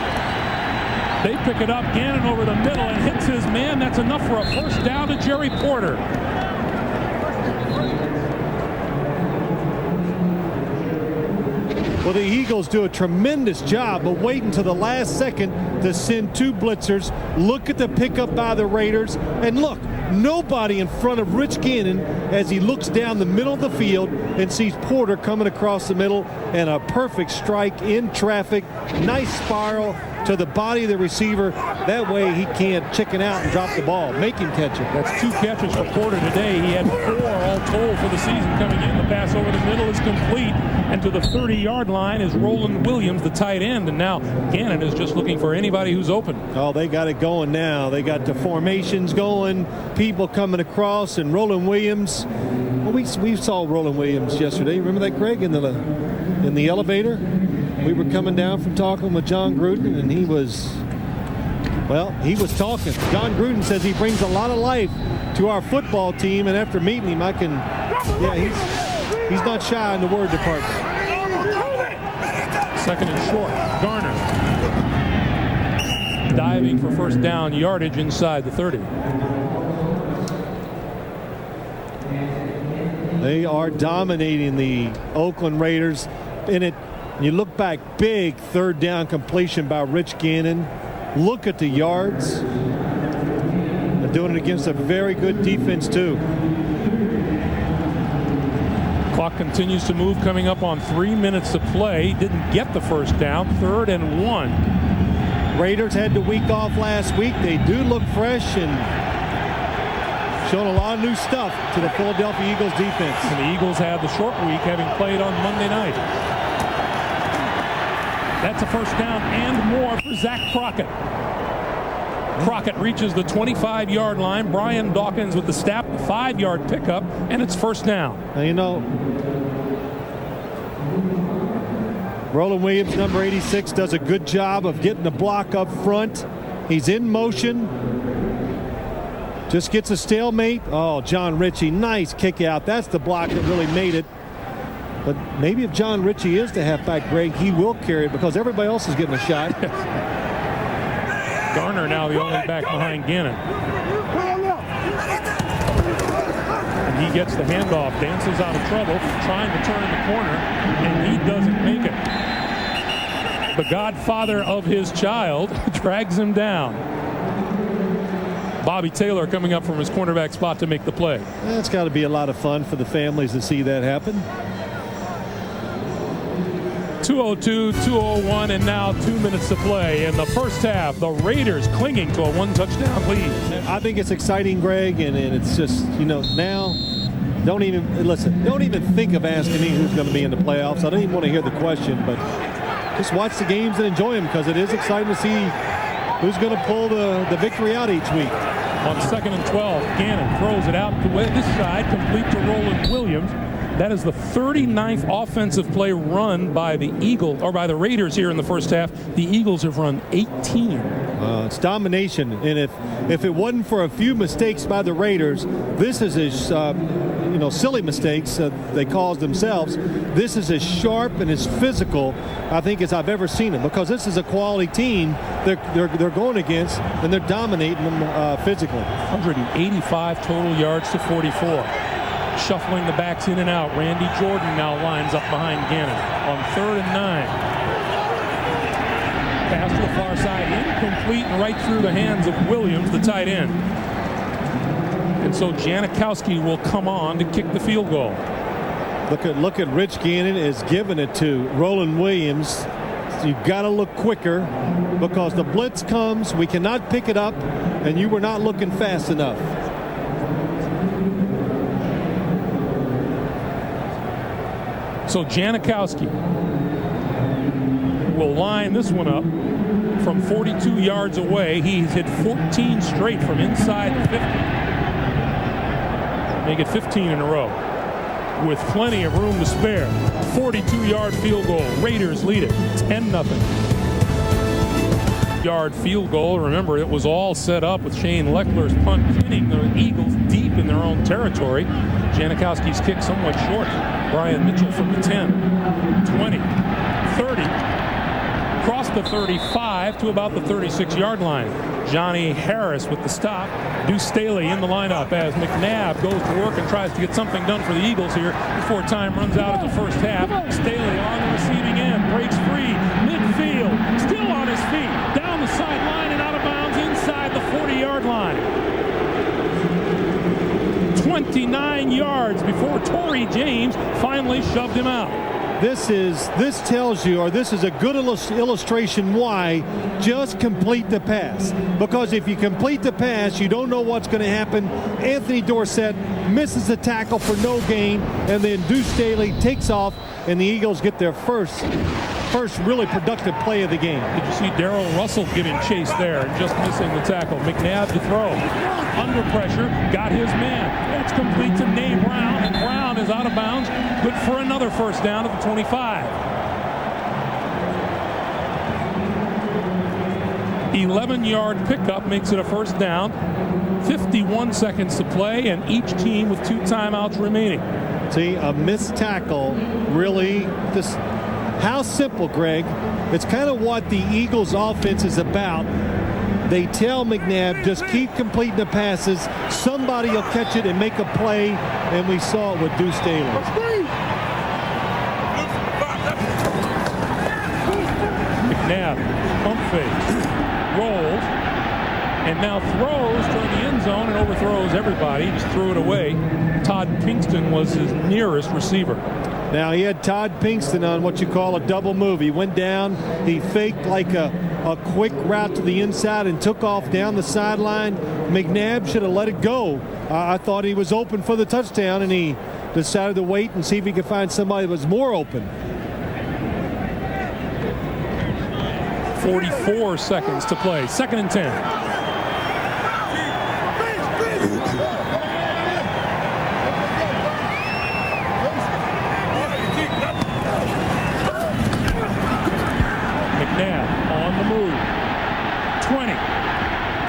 They pick it up. Gannon over the middle and hits his man. That's enough for a first down to Jerry Porter. Well, the Eagles do a tremendous job of waiting to the last second to send 2 blitzers. Look at the pickup by the Raiders. And look, nobody in front of Rich Gannon as he looks down the middle of the field and sees Porter coming across the middle, and a perfect strike in traffic. Nice spiral to the body of the receiver. That way he can't chicken out and drop the ball. Make him catch it. That's 2 catches for Porter today. He had 4 all told for the season coming in. The pass over the middle is complete. And to the 30-yard line is Roland Williams, the tight end. And now Gannon is just looking for anybody who's open. Oh, they got it going now. They got the formations going, people coming across, and Roland Williams. Well, we saw Roland Williams yesterday. Remember that, Greg, in the elevator? We were coming down from talking with John Gruden, and he was talking. John Gruden says he brings a lot of life to our football team, and after meeting him, he's not shy in the word department. 2nd and short. Garner diving for first down yardage inside the 30. They are dominating the Oakland Raiders. You look back, big 3rd down completion by Rich Gannon. Look at the yards. They're doing it against a very good defense, too. Clock continues to move, coming up on 3 minutes to play. Didn't get the first down. 3rd and 1. Raiders had the week off last week. They do look fresh and showing a lot of new stuff to the Philadelphia Eagles defense. And the Eagles have the short week, having played on Monday night. That's a first down and more for Zach Crockett. Crockett reaches the 25-yard line. Brian Dawkins with the snap, 5-yard pickup, and it's first down. Now, Roland Williams, number 86, does a good job of getting the block up front. He's in motion. Just gets a stalemate. Oh, John Ritchie, nice kick out. That's the block that really made it. But maybe if John Ritchie is the halfback, Greg, he will carry it because everybody else is getting a shot. Garner now the only back behind Gannon. And he gets the handoff, dances out of trouble, trying to turn the corner, and he doesn't make it. The godfather of his child drags him down. Bobby Taylor coming up from his cornerback spot to make the play. It's got to be a lot of fun for the families to see that happen. 2:02, 2:01, and now 2 minutes to play in the first half. The Raiders clinging to a 1-touchdown lead. I think it's exciting, Greg, and it's just, now don't even think of asking me who's going to be in the playoffs. I don't even want to hear the question, but just watch the games and enjoy them because it is exciting to see who's going to pull the victory out each week. On 2nd and 12, Gannon throws it out to this side, complete to Roland Williams. That is the 39th offensive play run by the Raiders here in the first half. The Eagles have run 18. It's domination, and if it wasn't for a few mistakes by the Raiders, this is as silly mistakes they caused themselves. This is as sharp and as physical, I think, as I've ever seen them, because this is a quality team they're going against, and they're dominating them physically. 185 total yards to 44. Shuffling the backs in and out. Randy Jordan now lines up behind Gannon on 3rd and 9. Pass to the far side, incomplete and right through the hands of Williams, the tight end. And so Janikowski will come on to kick the field goal. Look at Rich Gannon is giving it to Roland Williams. You've got to look quicker because the blitz comes. We cannot pick it up, and you were not looking fast enough. So Janikowski will line this one up from 42 yards away. He's hit 14 straight from inside the 50. Make it 15 in a row with plenty of room to spare. 42-yard field goal. Raiders lead it 10-0. Yard field goal. Remember, it was all set up with Shane Leckler's punt pinning the Eagles deep in their own territory. Janikowski's kick somewhat short. Brian Mitchell from the 10, 20, 30, across the 35 to about the 36-yard line. Johnny Harris with the stop. Deuce Staley in the lineup as McNabb goes to work and tries to get something done for the Eagles here before time runs out at the first half. Staley on the receiving end, breaks free, midfield, still on his feet, down the sideline and out of bounds inside the 40-yard line. 29 yards before Torrey James finally shoved him out. This is a good illustration why just complete the pass. Because if you complete the pass, you don't know what's going to happen. Anthony Dorsett misses the tackle for no gain, and then Deuce Staley takes off, and the Eagles get their first really productive play of the game. Did you see Darrell Russell giving chase there and just missing the tackle? McNabb to throw. Under pressure, got his man. It's complete to Nate Brown, and Brown is out of bounds. Good for another first down at the 25. 11-yard pickup makes it a first down. 51 seconds to play, and each team with 2 timeouts remaining. See, a missed tackle really just... How simple, Greg. It's kind of what the Eagles offense is about. They tell McNabb, just keep completing the passes. Somebody will catch it and make a play, and we saw it with Deuce Staley. McNabb, pump fake, rolls, and now throws toward the end zone and overthrows everybody. Just threw it away. Todd Pinkston was his nearest receiver. Now, he had Todd Pinkston on what you call a double move. He went down, he faked like a quick route to the inside and took off down the sideline. McNabb should have let it go. I thought he was open for the touchdown, and he decided to wait and see if he could find somebody that was more open. 44 seconds to play. 2nd and 10.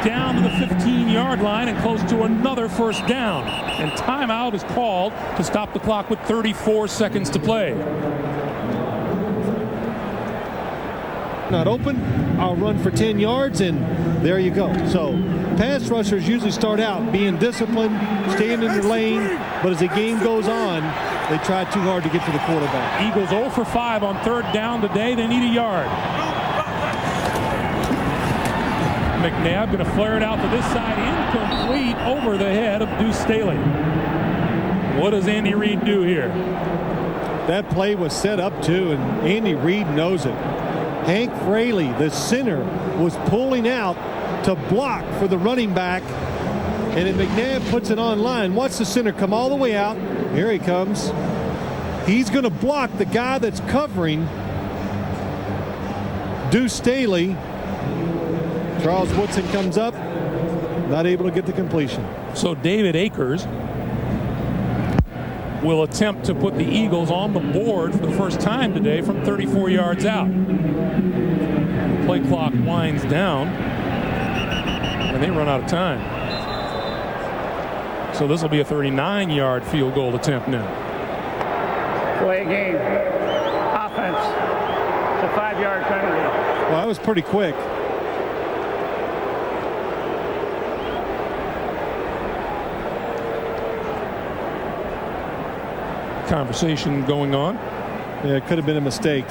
Down to the 15-yard line and close to another first down. And timeout is called to stop the clock with 34 seconds to play. Not open, I'll run for 10 yards, and there you go. So pass rushers usually start out being disciplined, staying in their lane, but as the game goes on, they try too hard to get to the quarterback. Eagles 0 for 5 on 3rd down today. They need a yard. McNabb going to flare it out to this side, incomplete over the head of Deuce Staley. What does Andy Reid do here? That play was set up too, and Andy Reid knows it. Hank Fraley, the center, was pulling out to block for the running back, and then McNabb puts it on line. Watch the center come all the way out. Here he comes. He's going to block the guy that's covering Deuce Staley. Charles Woodson comes up, not able to get the completion. So David Akers will attempt to put the Eagles on the board for the first time today from 34 yards out. The play clock winds down, and they run out of time. So this will be a 39-yard field goal attempt now. Play game. Offense. It's a 5-yard penalty. Well, that was pretty quick. Conversation going on. Yeah, it could have been a mistake.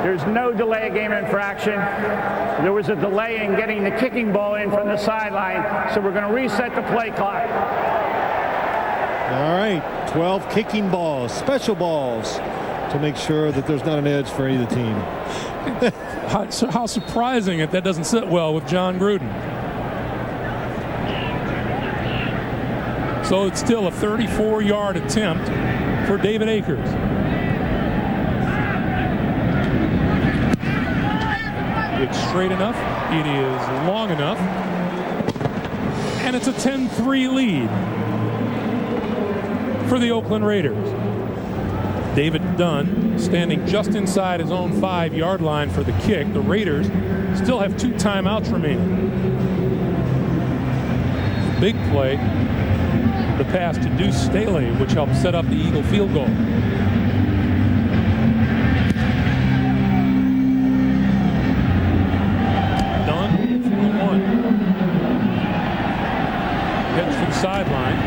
There's no delay of game infraction. There was a delay in getting the kicking ball in from the sideline, so we're going to reset the play clock. All right, 12 kicking balls, special balls, to make sure that there's not an edge for either team. How surprising that doesn't sit well with John Gruden. So it's still a 34-yard attempt for David Akers. It's straight enough. It is long enough. And it's a 10-3 lead for the Oakland Raiders. David Dunn standing just inside his own 5-yard line for the kick. The Raiders still have 2 timeouts remaining. Big play, the pass to Deuce Staley, which helped set up the Eagle field goal. Dunn for the 1. Heads to the sideline.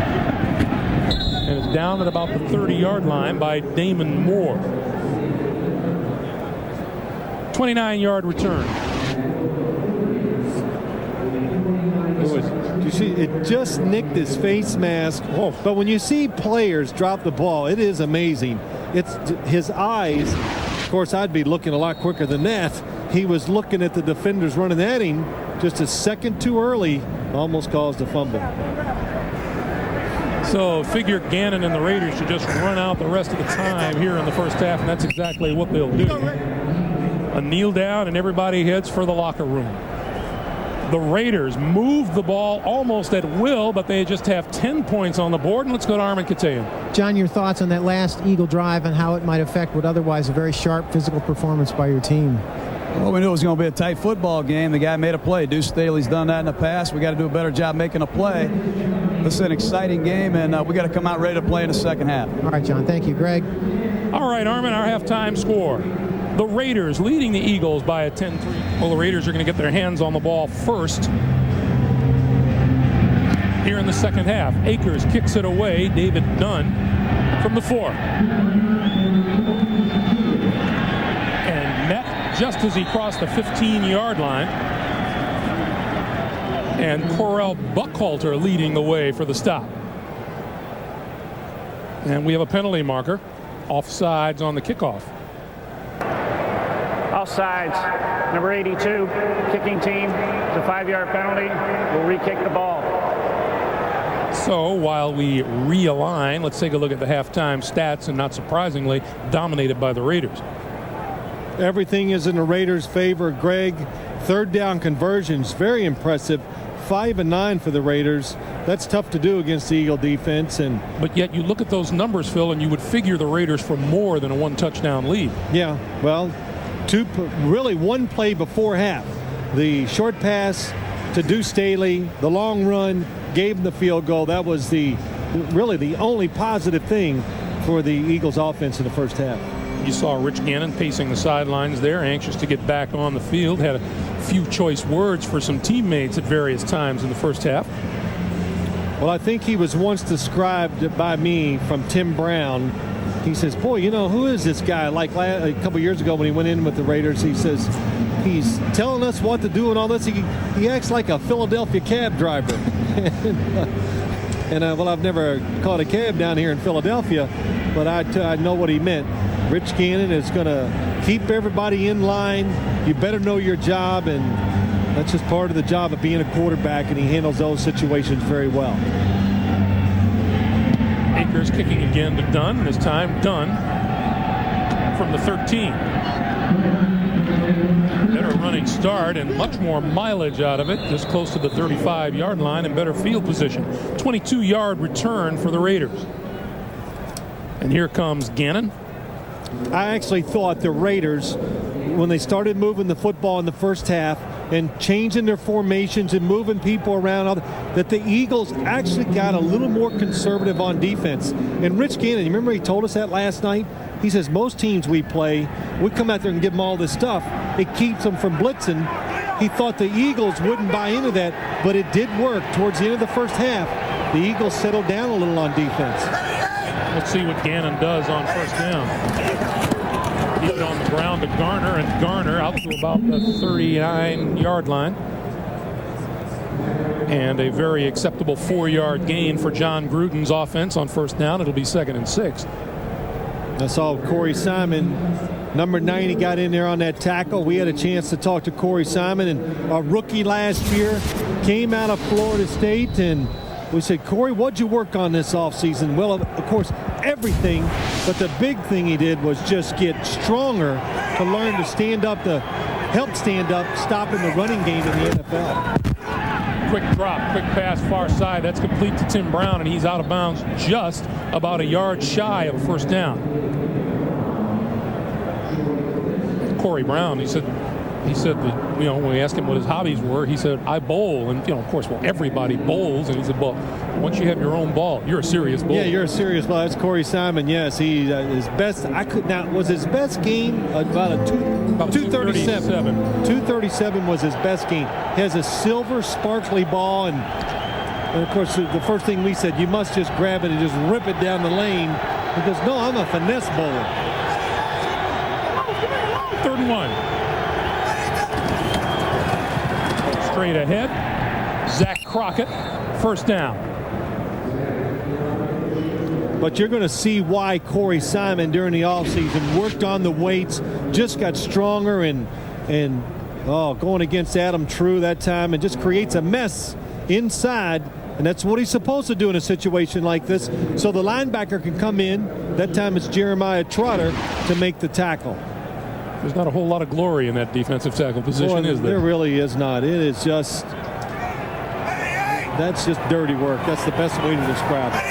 And is down at about the 30-yard line by Damon Moore. 29-yard return. You see, it just nicked his face mask. But when you see players drop the ball, it is amazing. It's his eyes. Of course, I'd be looking a lot quicker than that. He was looking at the defenders running at him just a second too early, almost caused a fumble. So figure Gannon and the Raiders should just run out the rest of the time here in the first half, and that's exactly what they'll do. A kneel down and everybody heads for the locker room. The Raiders move the ball almost at will, but they just have 10 points on the board. And let's go to Armin Katayan. John, your thoughts on that last Eagle drive and how it might affect what otherwise a very sharp physical performance by your team? Well, we knew it was going to be a tight football game. The guy made a play. Deuce Staley's done that in the past. We got to do a better job making a play. This is an exciting game, and we got to come out ready to play in the second half. All right, John. Thank you. Greg? All right, Armin, our halftime score. The Raiders leading the Eagles by a 10-3. Well, the Raiders are going to get their hands on the ball first here in the second half. Akers kicks it away. David Dunn from the 4. And met just as he crossed the 15-yard line. And Correll Buckhalter leading the way for the stop. And we have a penalty marker. Offsides on the kickoff. Offsides, number 82, kicking team. It's a 5-yard penalty. We'll re-kick the ball. So while we realign, let's take a look at the halftime stats, and not surprisingly, dominated by the Raiders. Everything is in the Raiders' favor. Greg, third down conversions, very impressive. 5 and 9 for the Raiders. That's tough to do against the Eagle defense. But yet you look at those numbers, Phil, and you would figure the Raiders for more than a 1-touchdown lead. Yeah, well, really one play before half. The short pass to Deuce Staley, the long run gave them the field goal. That was really the only positive thing for the Eagles offense in the first half. You saw Rich Gannon pacing the sidelines there, anxious to get back on the field. Had a few choice words for some teammates at various times in the first half. Well, I think he was once described by me from Tim Brown. He says, boy, you know, who is this guy? Like a couple years ago when he went in with the Raiders, he says, he's telling us what to do and all this. He acts like a Philadelphia cab driver. Well, I've never caught a cab down here in Philadelphia, but I know what he meant. Rich Gannon is going to keep everybody in line. You better know your job, and that's just part of the job of being a quarterback, and he handles those situations very well. Akers kicking again to Dunn. This time Dunn from the 13. Better running start and much more mileage out of it, just close to the 35-yard line and better field position. 22-yard return for the Raiders. And here comes Gannon. I actually thought the Raiders, when they started moving the football in the first half and changing their formations and moving people around, that the Eagles actually got a little more conservative on defense. And Rich Gannon, you remember he told us that last night? He says most teams we play, we come out there and give them all this stuff. It keeps them from blitzing. He thought the Eagles wouldn't buy into that, but it did work. Towards the end of the first half, the Eagles settled down a little on defense. Let's see what Gannon does on first down. He's on the ground to Garner, and Garner out to about the 39-yard line. And a very acceptable 4-yard gain for John Gruden's offense on first down. It'll be 2nd and 6. I saw Corey Simon, number 90, got in there on that tackle. We had a chance to talk to Corey Simon, and a rookie last year, came out of Florida State, and we said, Corey, what'd you work on this offseason? Well, of course, everything, but the big thing he did was just get stronger to learn to stand up to helped stand up, stopping the running game in the NFL. Quick drop, quick pass far side. That's complete to Tim Brown, and he's out of bounds just about a yard shy of a first down. Corey Brown, he said that, you know, when we asked him what his hobbies were, he said, I bowl. And, you know, of course, well, everybody bowls. And he said, well, once you have your own ball, you're a serious bowler. Yeah, you're a serious bowler. That's Corey Simon. Yes, he his best. Was his best game about a 237. 237 was his best game. He has a silver sparkly ball, and of course, the first thing we said, you must just grab it and just rip it down the lane. He goes, no, I'm a finesse bowler. 3rd and 1. Straight ahead, Zach Crockett, first down. But you're going to see why Corey Simon during the offseason worked on the weights, just got stronger and going against Adam True that time, and just creates a mess inside. And that's what he's supposed to do in a situation like this. So the linebacker can come in. That time it's Jeremiah Trotter to make the tackle. There's not a whole lot of glory in that defensive tackle position, is there? There really is not. It is just, that's just dirty work. That's the best way to describe it.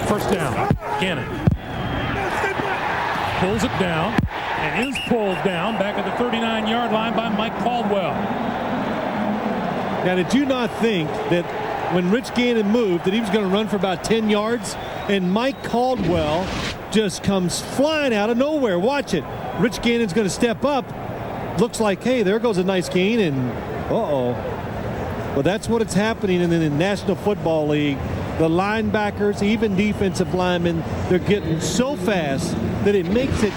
First down, Garner pulls it down and is pulled down back at the 39-yard line by Mike Caldwell. Now, did you not think that when Rich Gannon moved that he was going to run for about 10 yards? And Mike Caldwell just comes flying out of nowhere. Watch it. Rich Gannon's going to step up. Looks like, hey, there goes a nice gain, and well, that's what it's happening in the National Football League. The linebackers, even defensive linemen, they're getting so fast that it makes it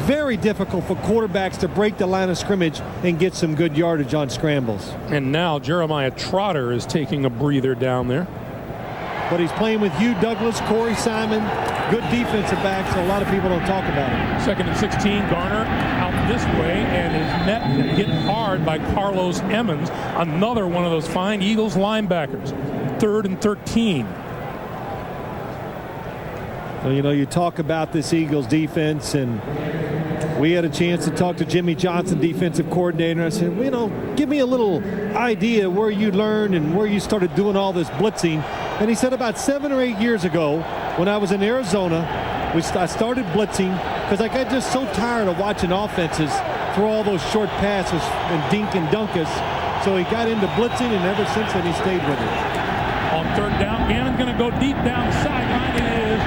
very difficult for quarterbacks to break the line of scrimmage and get some good yardage on scrambles. And now Jeremiah Trotter is taking a breather down there. But he's playing with Hugh Douglas, Corey Simon, good defensive backs, so a lot of people don't talk about it. 2nd and 16, Garner out this way and is met and hit hard by Carlos Emmons, another one of those fine Eagles linebackers. 3rd and 13. Well, you know, you talk about this Eagles defense, and we had a chance to talk to Jimmy Johnson, defensive coordinator. I said, you know, give me a little idea where you learned and where you started doing all this blitzing. And he said about 7 or 8 years ago, when I was in Arizona, I started blitzing because I got just so tired of watching offenses throw all those short passes and dink and dunk us. So he got into blitzing, and ever since then he stayed with it. On 3rd down, Gannon's going to go deep down the sideline. It is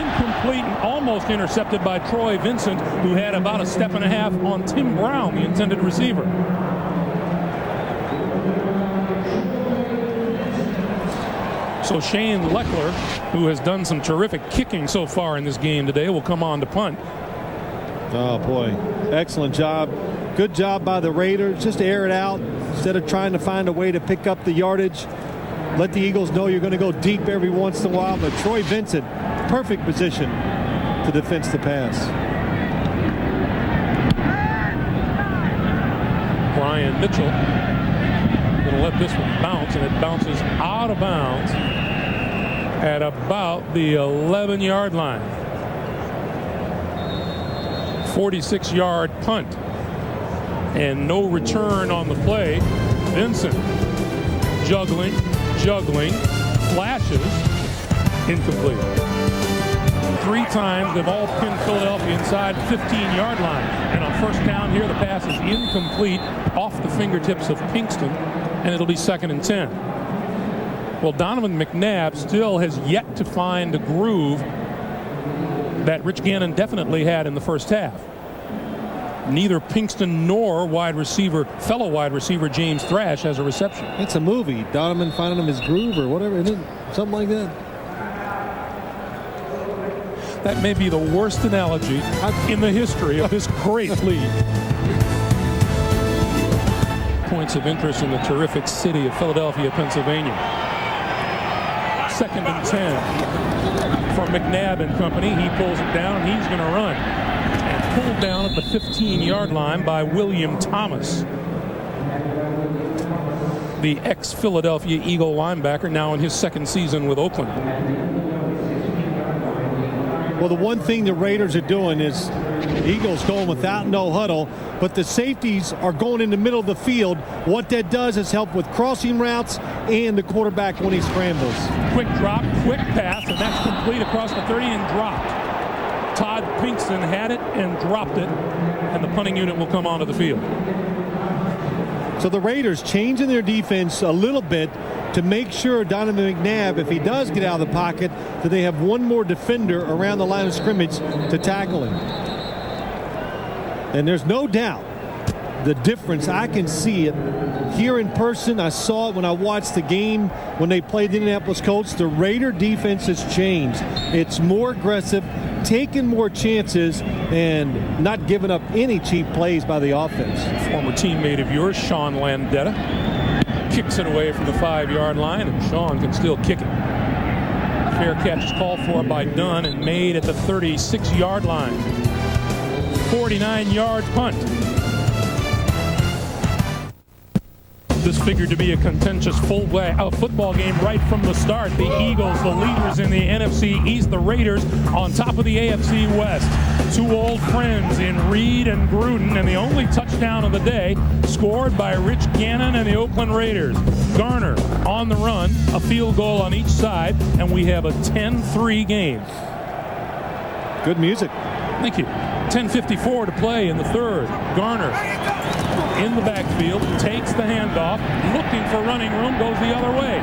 incomplete and almost intercepted by Troy Vincent, who had about a step and a half on Tim Brown, the intended receiver. So Shane Leckler, who has done some terrific kicking so far in this game today, will come on to punt. Oh, boy. Excellent job. Good job by the Raiders. Just air it out instead of trying to find a way to pick up the yardage. Let the Eagles know you're going to go deep every once in a while. But Troy Vincent, perfect position to defense the pass. Brian Mitchell going to let this one bounce, and it bounces out of bounds at about the 11-yard line. 46-yard punt and no return on the play. Vincent juggling, flashes, incomplete. 3 times they've all pinned Philadelphia inside 15-yard line. And on first down here, the pass is incomplete off the fingertips of Pinkston, and it'll be 2nd and 10. Well, Donovan McNabb still has yet to find the groove that Rich Gannon definitely had in the first half. Neither Pinkston nor fellow wide receiver James Thrash has a reception. It's a movie. Donovan finding him his groove or whatever, isn't it? Something like that. That may be the worst analogy in the history of this great league. Points of interest in the terrific city of Philadelphia, Pennsylvania. 2nd and 10 for McNabb and company. He pulls it down. He's going to run. And pulled down at the 15-yard line by William Thomas, the ex-Philadelphia Eagle linebacker, now in his 2nd season with Oakland. Well, the one thing the Raiders are doing is Eagles going without no huddle, but the safeties are going in the middle of the field. What that does is help with crossing routes and the quarterback when he scrambles. Quick drop, quick pass, and that's complete across the 30 and dropped. Todd Pinkston had it and dropped it, and the punting unit will come onto the field. So the Raiders changing their defense a little bit to make sure Donovan McNabb, if he does get out of the pocket, that they have one more defender around the line of scrimmage to tackle him. And there's no doubt the difference. I can see it here in person. I saw it when I watched the game when they played the Indianapolis Colts. The Raider defense has changed. It's more aggressive, taking more chances, and not giving up any cheap plays by the offense. Former teammate of yours, Sean Landetta, kicks it away from the 5-yard line, and Sean can still kick it. Fair catch is called for by Dunn and made at the 36-yard line. 49-yard punt. This figured to be a contentious football game right from the start. The Eagles, the leaders in the NFC East, the Raiders on top of the AFC West. Two old friends in Reed and Gruden, and the only touchdown of the day scored by Rich Gannon and the Oakland Raiders. Garner on the run, a field goal on each side, and we have a 10-3 game. Good music. Thank you. 10:54 to play in the third. Garner in the backfield, takes the handoff, looking for running room, goes the other way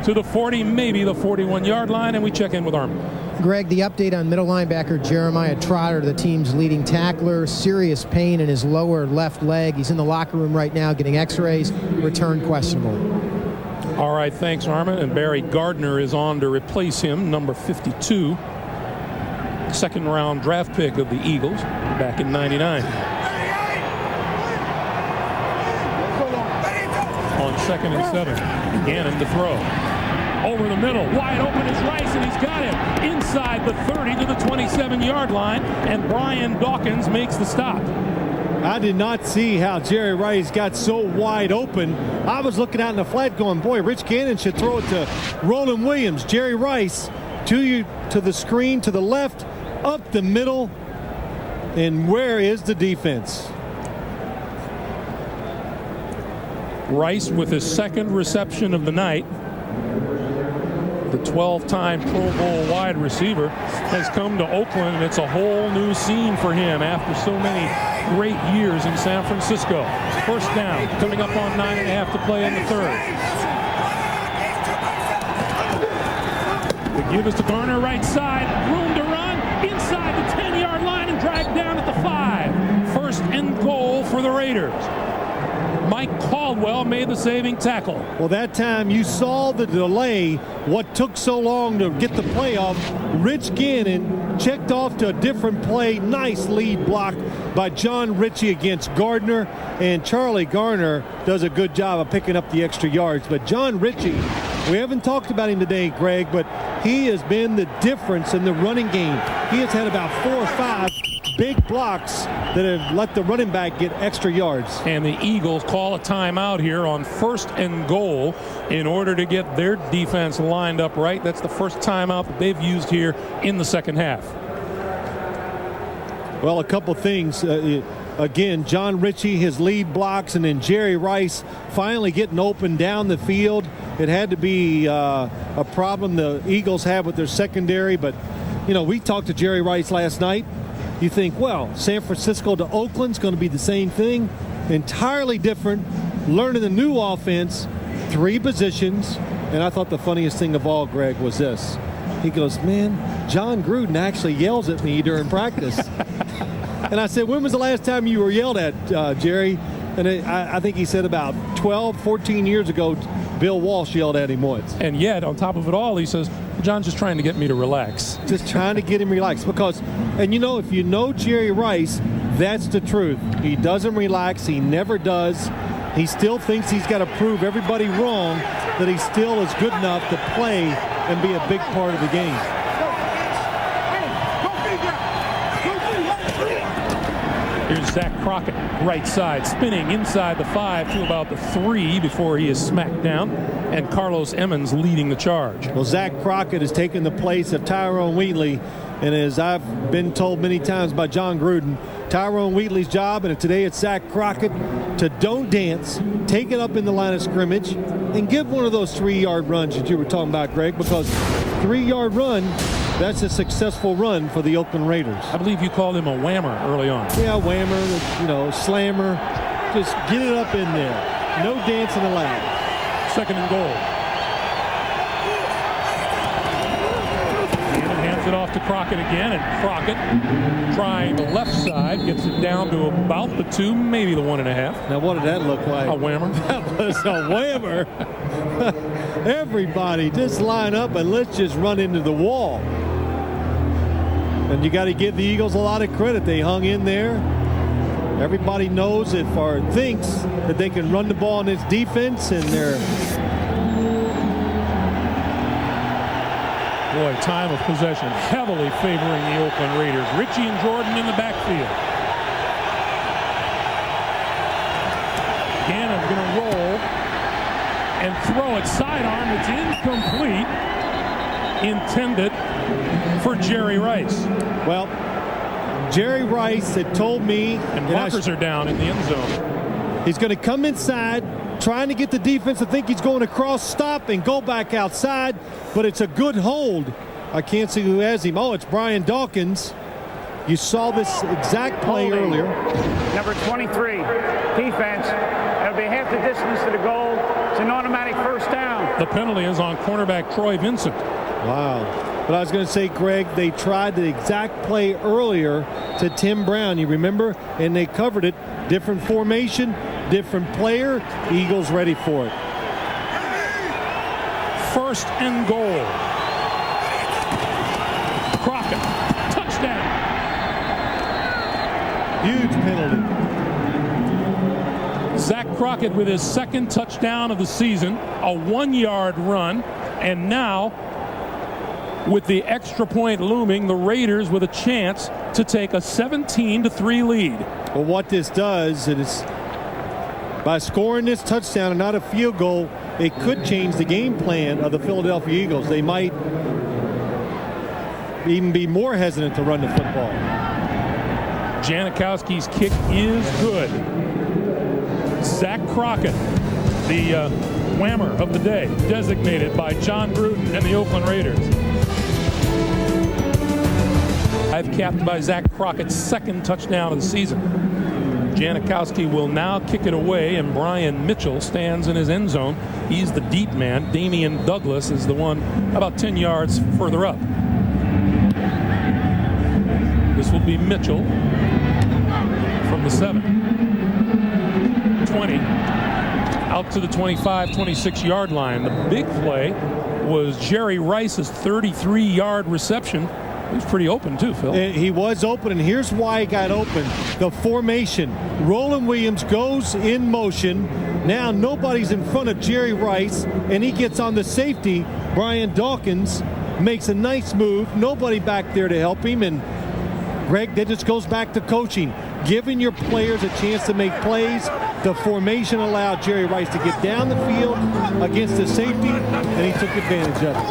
to the 40, maybe the 41-yard line, and we check in with Armin. Greg, the update on middle linebacker Jeremiah Trotter, the team's leading tackler. Serious pain in his lower left leg. He's in the locker room right now getting x-rays. Return questionable. All right, thanks, Armin. And Barry Gardner is on to replace him, number 52. Second-round draft pick of the Eagles back in '99. On 2nd and 7, Gannon to throw. Over the middle, wide open is Rice, and he's got him inside the 30 to the 27-yard line, and Brian Dawkins makes the stop. I did not see how Jerry Rice got so wide open. I was looking out in the flat going, boy, Rich Gannon should throw it to Roland Williams. Jerry Rice to the screen, to the left, up the middle, and where is the defense? Rice with his second reception of the night. The 12-time Pro Bowl wide receiver has come to Oakland, and it's a whole new scene for him after so many great years in San Francisco. First down, coming up on 9.5 to play in the third. The give is to Garner, right side, room to run, inside the 10-yard line and dragged down at the 5. First and goal for the Raiders. Mike Caldwell made the saving tackle. Well, that time you saw the delay, what took so long to get the play off. Rich Gannon checked off to a different play. Nice lead block by John Ritchie against Gardner, and Charlie Garner does a good job of picking up the extra yards. But John Ritchie, we haven't talked about him today, Greg, but he has been the difference in the running game. He has had about 4 or 5 big blocks that have let the running back get extra yards. And the Eagles call a timeout here on 1st and goal in order to get their defense lined up right. That's the first timeout that they've used here in the second half. Well, a couple things. Again, John Ritchie, his lead blocks, and then Jerry Rice finally getting open down the field. It had to be a problem the Eagles have with their secondary, but, you know, we talked to Jerry Rice last night. You think, well, San Francisco to Oakland's going to be the same thing. Entirely different. Learning the new offense, 3 positions. And I thought the funniest thing of all, Greg, was this. He goes, man, John Gruden actually yells at me during practice. And I said, when was the last time you were yelled at, Jerry? And I think he said about 12, 14 years ago, Bill Walsh yelled at him once. And yet, on top of it all, he says, John's just trying to get me to relax. Just trying to get him relaxed. Because, and you know, if you know Jerry Rice, that's the truth. He doesn't relax. He never does. He still thinks he's got to prove everybody wrong that he still is good enough to play and be a big part of the game. Here's Zach Crockett, right side, spinning inside the 5 to about the 3 before he is smacked down, and Carlos Emmons leading the charge. Well, Zach Crockett has taken the place of Tyrone Wheatley. And as I've been told many times by John Gruden, Tyrone Wheatley's job, and today it's Zach Crockett, to don't dance, take it up in the line of scrimmage, and give one of those 3-yard runs that you were talking about, Greg, because 3-yard run, that's a successful run for the Oakland Raiders. I believe you called him a whammer early on. Yeah, whammer, slammer. Just get it up in there. No dancing allowed. Second and goal. It off to Crockett again, and Crockett trying the left side, gets it down to about the 2, maybe the 1.5. Now what did that look like? A whammer. That was a whammer. Everybody just line up and let's just run into the wall. And you got to give the Eagles a lot of credit. They hung in there. Everybody knows or thinks that they can run the ball in this defense, and they're boy, time of possession heavily favoring the Oakland Raiders. Richie and Jordan in the backfield. Gannon's going to roll and throw it sidearm. It's incomplete. Intended for Jerry Rice. Well, Jerry Rice had told me, and bunkers are down in the end zone. He's going to come inside, trying to get the defense to think he's going across, stop, and go back outside, but it's a good hold. I can't see who has him. Oh, it's Brian Dawkins. You saw this exact play earlier. Number 23, defense. It'll be half the distance to the goal. It's an automatic first down. The penalty is on cornerback Troy Vincent. Wow. But I was going to say, Greg, they tried the exact play earlier to Tim Brown, you remember? And they covered it. Different formation, different player. Eagles ready for it. First and goal. Crockett, touchdown. Huge penalty. Zach Crockett with his second touchdown of the season, a 1-yard run, and now with the extra point looming, the Raiders with a chance to take a 17-3 lead. Well, what this does is by scoring this touchdown and not a field goal, it could change the game plan of the Philadelphia Eagles. They might even be more hesitant to run the football. Janikowski's kick is good. Zach Crockett, the whammer of the day, designated by John Gruden and the Oakland Raiders. I've capped by Zach Crockett's second touchdown of the season. Janikowski will now kick it away, and Brian Mitchell stands in his end zone. He's the deep man. Damian Douglas is the one about 10 yards further up. This will be Mitchell from the 7. 20. Out to the 25, 26-yard line. The big play was Jerry Rice's 33-yard reception. He was pretty open too, Phil. He was open, and here's why he got open. The formation. Roland Williams goes in motion. Now nobody's in front of Jerry Rice, and he gets on the safety. Brian Dawkins makes a nice move. Nobody back there to help him, and Greg, that just goes back to coaching. Giving your players a chance to make plays. The formation allowed Jerry Rice to get down the field against the safety, and he took advantage of it.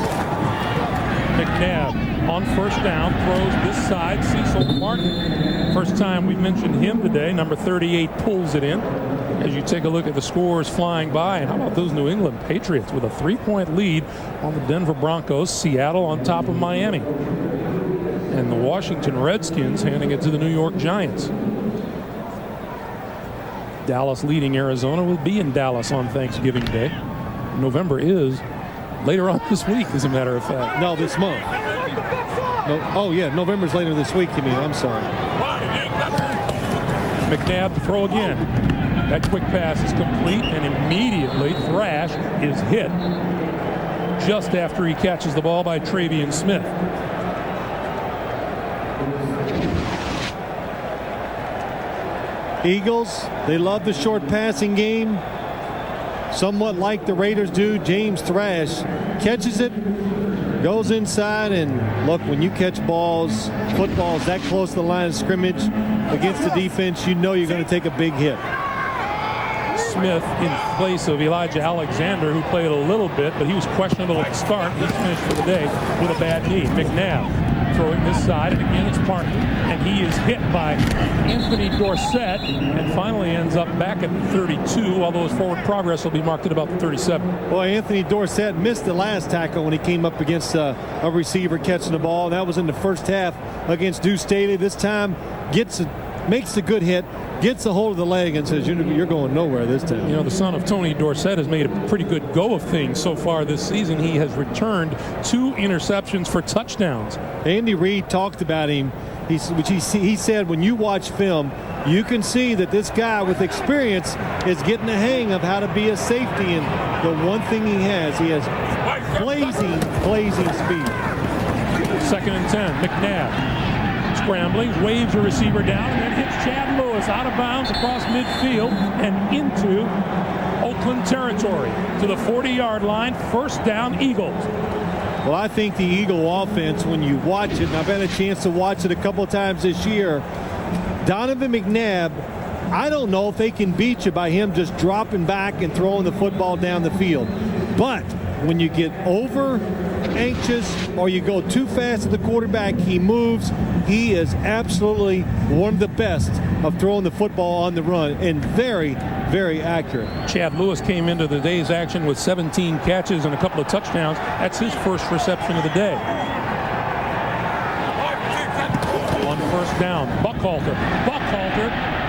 McNabb on first down, throws this side. Cecil Martin, first time we mentioned him today. Number 38 pulls it in. As you take a look at the scores flying by, and how about those New England Patriots with a 3-point lead on the Denver Broncos, Seattle on top of Miami, and the Washington Redskins handing it to the New York Giants. Dallas leading Arizona. Will be in Dallas on Thanksgiving Day. November is later on this week, as a matter of fact. No, this month. No, oh, yeah, November's later this week, you mean. I'm sorry. McNabb to throw again. That quick pass is complete, and immediately Thrash is hit just after he catches the ball by Travian Smith. Eagles, they love the short passing game. Somewhat like the Raiders do. James Thrash catches it, goes inside, and look, when you catch balls, footballs that close to the line of scrimmage against the defense, you know you're going to take a big hit. Smith in place of Elijah Alexander, who played a little bit, but he was questionable at the start. He's finished for the day with a bad knee. McNabb throwing this side, and again it's Parton, and he is hit by Anthony Dorsett and finally ends up back at the 32, although his forward progress will be marked at about the 37. Boy, Anthony Dorsett missed the last tackle when he came up against a receiver catching the ball. That was in the first half against Deuce Staley. This time makes a good hit, gets a hold of the leg and says, you're going nowhere this time. You know, the son of Tony Dorsett has made a pretty good go of things so far this season. He has returned 2 interceptions for touchdowns. Andy Reid talked about him. He said when you watch film, you can see that this guy with experience is getting the hang of how to be a safety. And the one thing he has blazing speed. 2nd and 10, McNabb. Scrambling, waves a receiver down, and then hits Chad Lewis out of bounds across midfield and into Oakland territory to the 40-yard line. First down, Eagles. Well, I think the Eagle offense, when you watch it, and I've had a chance to watch it a couple of times this year, Donovan McNabb, I don't know if they can beat you by him just dropping back and throwing the football down the field. But when you get over anxious or you go too fast at the quarterback, he moves. He is absolutely one of the best of throwing the football on the run and very, very accurate. Chad Lewis came into the day's action with 17 catches and a couple of touchdowns. That's his first reception of the day. On first down, Buckhalter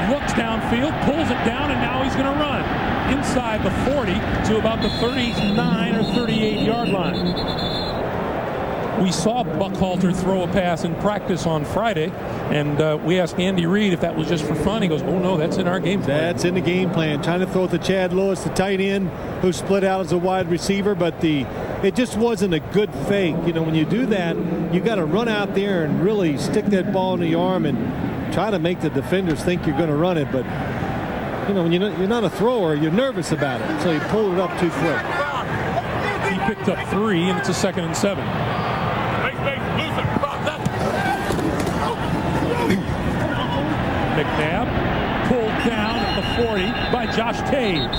looks downfield, pulls it down, and now he's going to run inside the 40 to about the 39 or 38-yard line. We saw Buckhalter throw a pass in practice on Friday, and we asked Andy Reid if that was just for fun. He goes, oh, no, that's in our game plan. That's in the game plan. Trying to throw it to Chad Lewis, the tight end, who split out as a wide receiver, but it just wasn't a good fake. You know, when you do that, you got to run out there and really stick that ball in the arm and try to make the defenders think you're going to run it. But, you know, when you're not a thrower, you're nervous about it, so you pulled it up too quick. He picked up 3, and it's a 2nd and 7. McNabb pulled down at the 40 by Josh Taves.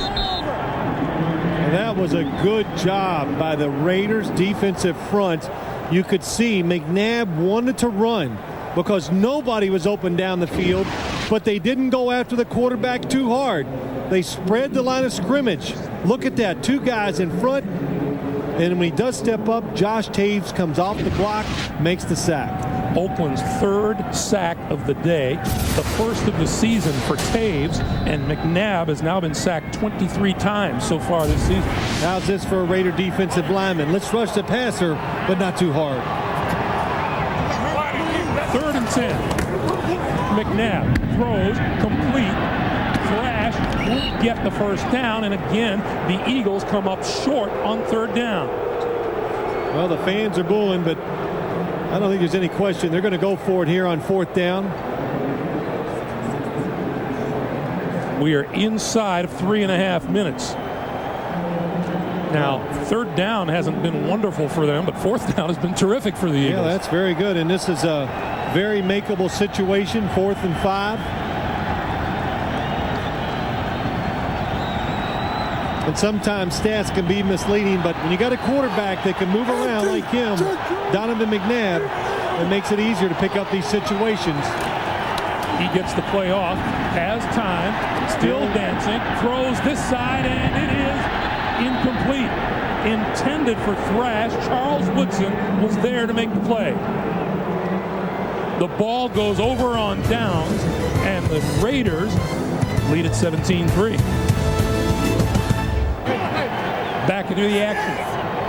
And that was a good job by the Raiders defensive front. You could see McNabb wanted to run because nobody was open down the field, but they didn't go after the quarterback too hard. They spread the line of scrimmage. Look at that, 2 guys in front, and when he does step up, Josh Taves comes off the block, makes the sack. Oakland's 3rd sack of the day, the first of the season for Taves, and McNabb has now been sacked 23 times so far this season. How's this for a Raider defensive lineman? Let's rush the passer, but not too hard. 3rd and 10. McNabb throws complete. Thrash won't get the first down, and again, the Eagles come up short on 3rd down. Well, the fans are booing, but I don't think there's any question. They're going to go for it here on 4th down. We are inside of 3.5 minutes. Now, 3rd down hasn't been wonderful for them, but 4th down has been terrific for the Eagles. Yeah, that's very good. And this is a very makeable situation, 4th and 5. And sometimes stats can be misleading, but when you got a quarterback that can move around like him, Donovan McNabb, it makes it easier to pick up these situations. He gets the play off, has time, still dancing, throws this side, and it is incomplete. Intended for Thrash. Charles Woodson was there to make the play. The ball goes over on downs, and the Raiders lead at 17-3. Back into the action.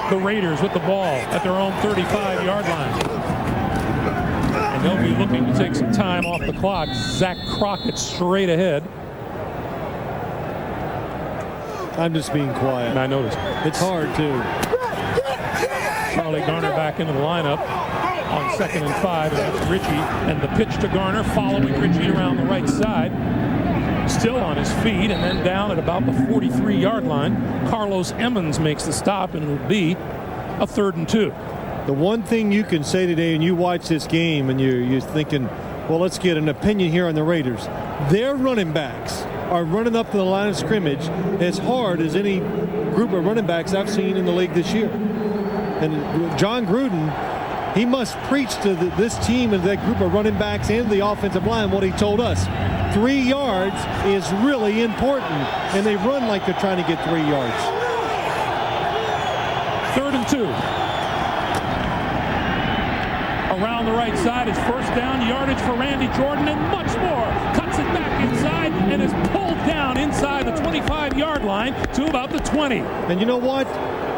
The Raiders with the ball at their own 35-yard line. And they'll be looking to take some time off the clock. Zach Crockett straight ahead. I'm just being quiet. And I noticed. It's hard, too. Charlie Garner back into the lineup on 2nd and 5. And that's Ritchie. And the pitch to Garner following Ritchie around the right side. Still on his feet, and then down at about the 43-yard line, Carlos Emmons makes the stop, and it'll be a 3rd and 2. The one thing you can say today, and you watch this game, and you're thinking, well, let's get an opinion here on the Raiders. Their running backs are running up to the line of scrimmage as hard as any group of running backs I've seen in the league this year. And John Gruden, He must preach to this team and that group of running backs and the offensive line what he told us. 3 yards is really important, and they run like they're trying to get 3 yards. 3rd and 2. Around the right side is first down, yardage for Randy Jordan, and much more. Cuts it back inside and is pulled down inside the 25-yard line to about the 20. And you know what?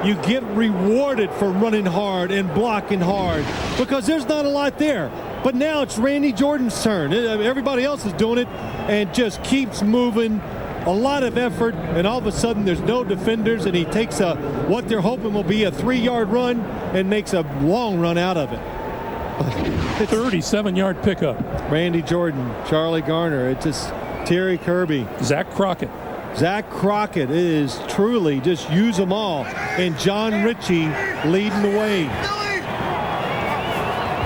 You get rewarded for running hard and blocking hard because there's not a lot there. But now it's Randy Jordan's turn. Everybody else is doing it and just keeps moving. A lot of effort, and all of a sudden there's no defenders, and he takes what they're hoping will be a 3-yard run and makes a long run out of it. 37-yard pickup. Randy Jordan, Charlie Garner, it's just Terry Kirby. Zach Crockett. Zach Crockett is truly just use them all. And John Ritchie leading the way.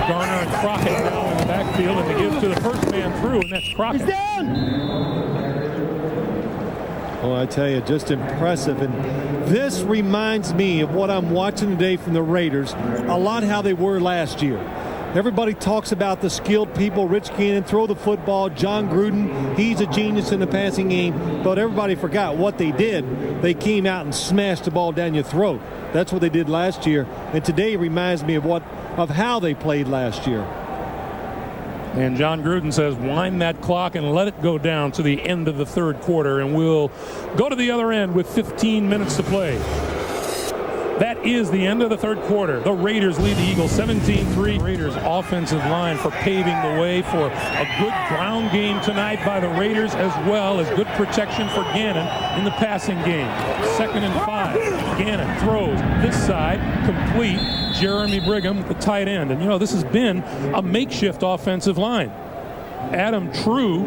Garner and Crockett now in the backfield, and they give to the first man through, and that's Crockett. He's down. Well, I tell you, just impressive. And this reminds me of what I'm watching today from the Raiders, a lot how they were last year. Everybody talks about the skilled people. Rich Gannon, throw the football. John Gruden, he's a genius in the passing game. But everybody forgot what they did. They came out and smashed the ball down your throat. That's what they did last year. And today reminds me of how they played last year. And John Gruden says, wind that clock and let it go down to the end of the 3rd quarter. And we'll go to the other end with 15 minutes to play. That is the end of the 3rd quarter. The Raiders lead the Eagles 17-3. Raiders offensive line for paving the way for a good ground game tonight by the Raiders, as well as good protection for Gannon in the passing game. 2nd and 5. Gannon throws this side, complete. Jeremy Brigham, the tight end. And, you know, this has been a makeshift offensive line. Adam True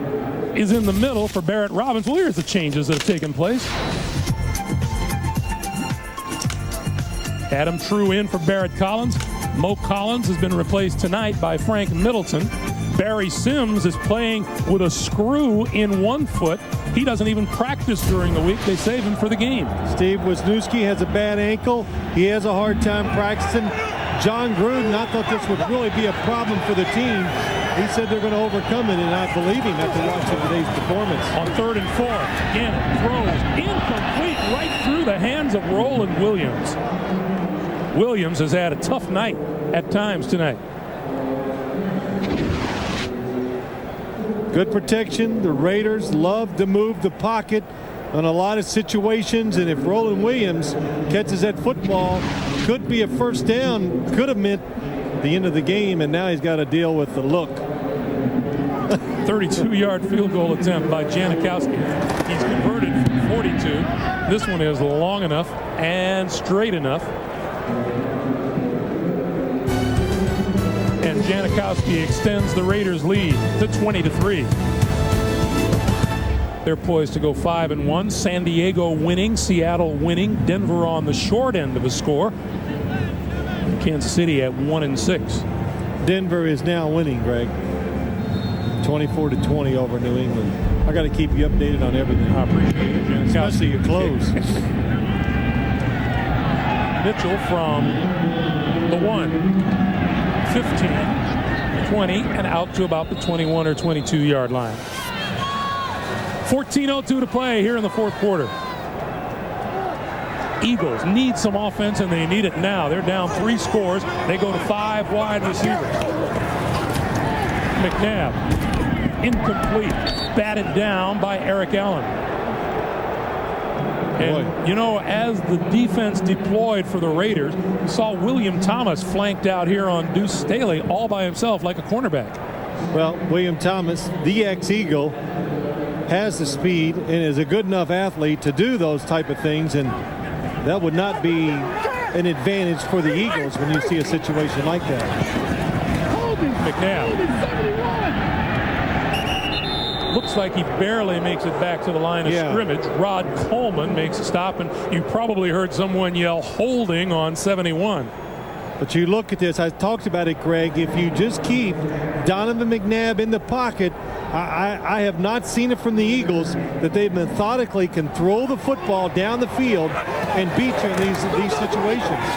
is in the middle for Barrett Robbins. Well, here's the changes that have taken place. Adam True in for Barrett Collins. Mo Collins has been replaced tonight by Frank Middleton. Barry Sims is playing with a screw in one foot. He doesn't even practice during the week. They save him for the game. Steve Wisniewski has a bad ankle. He has a hard time practicing. John Gruden, I thought this would really be a problem for the team. He said they're going to overcome it, and I believe him after watching today's performance. On 3rd and 4, Gannon throws incomplete right through the hands of Roland Williams. Williams has had a tough night at times tonight. Good protection. The Raiders love to move the pocket on a lot of situations, and if Roland Williams catches that football, could be a first down, could have meant the end of the game, and now he's got to deal with the look. 32-yard field goal attempt by Janikowski. He's converted from 42. This one is long enough and straight enough. And Janikowski extends the Raiders' lead to 20-3. They're poised to go 5-1. San Diego winning, Seattle winning, Denver on the short end of a score. Kansas City at 1-6. Denver is now winning, Greg. 24-20 over New England. I got to keep you updated on everything. I appreciate it, Janikowski. Especially your clothes. Mitchell from the 1, 15, 20, and out to about the 21 or 22-yard line. 14:02 to play here in the 4th quarter. Eagles need some offense, and they need it now. They're down 3 scores. They go to 5 wide receivers. McNabb, incomplete, batted down by Eric Allen. And, you know, as the defense deployed for the Raiders, we saw William Thomas flanked out here on Deuce Staley all by himself like a cornerback. Well, William Thomas, the ex-Eagle, has the speed and is a good enough athlete to do those type of things, and that would not be an advantage for the Eagles when you see a situation like that. McNabb. Looks like he barely makes it back to the line of scrimmage. Rod Coleman makes a stop, and you probably heard someone yell holding on 71. But you look at this, I talked about it, Greg, if you just keep Donovan McNabb in the pocket, I have not seen it from the Eagles that they methodically can throw the football down the field and beat you in these situations.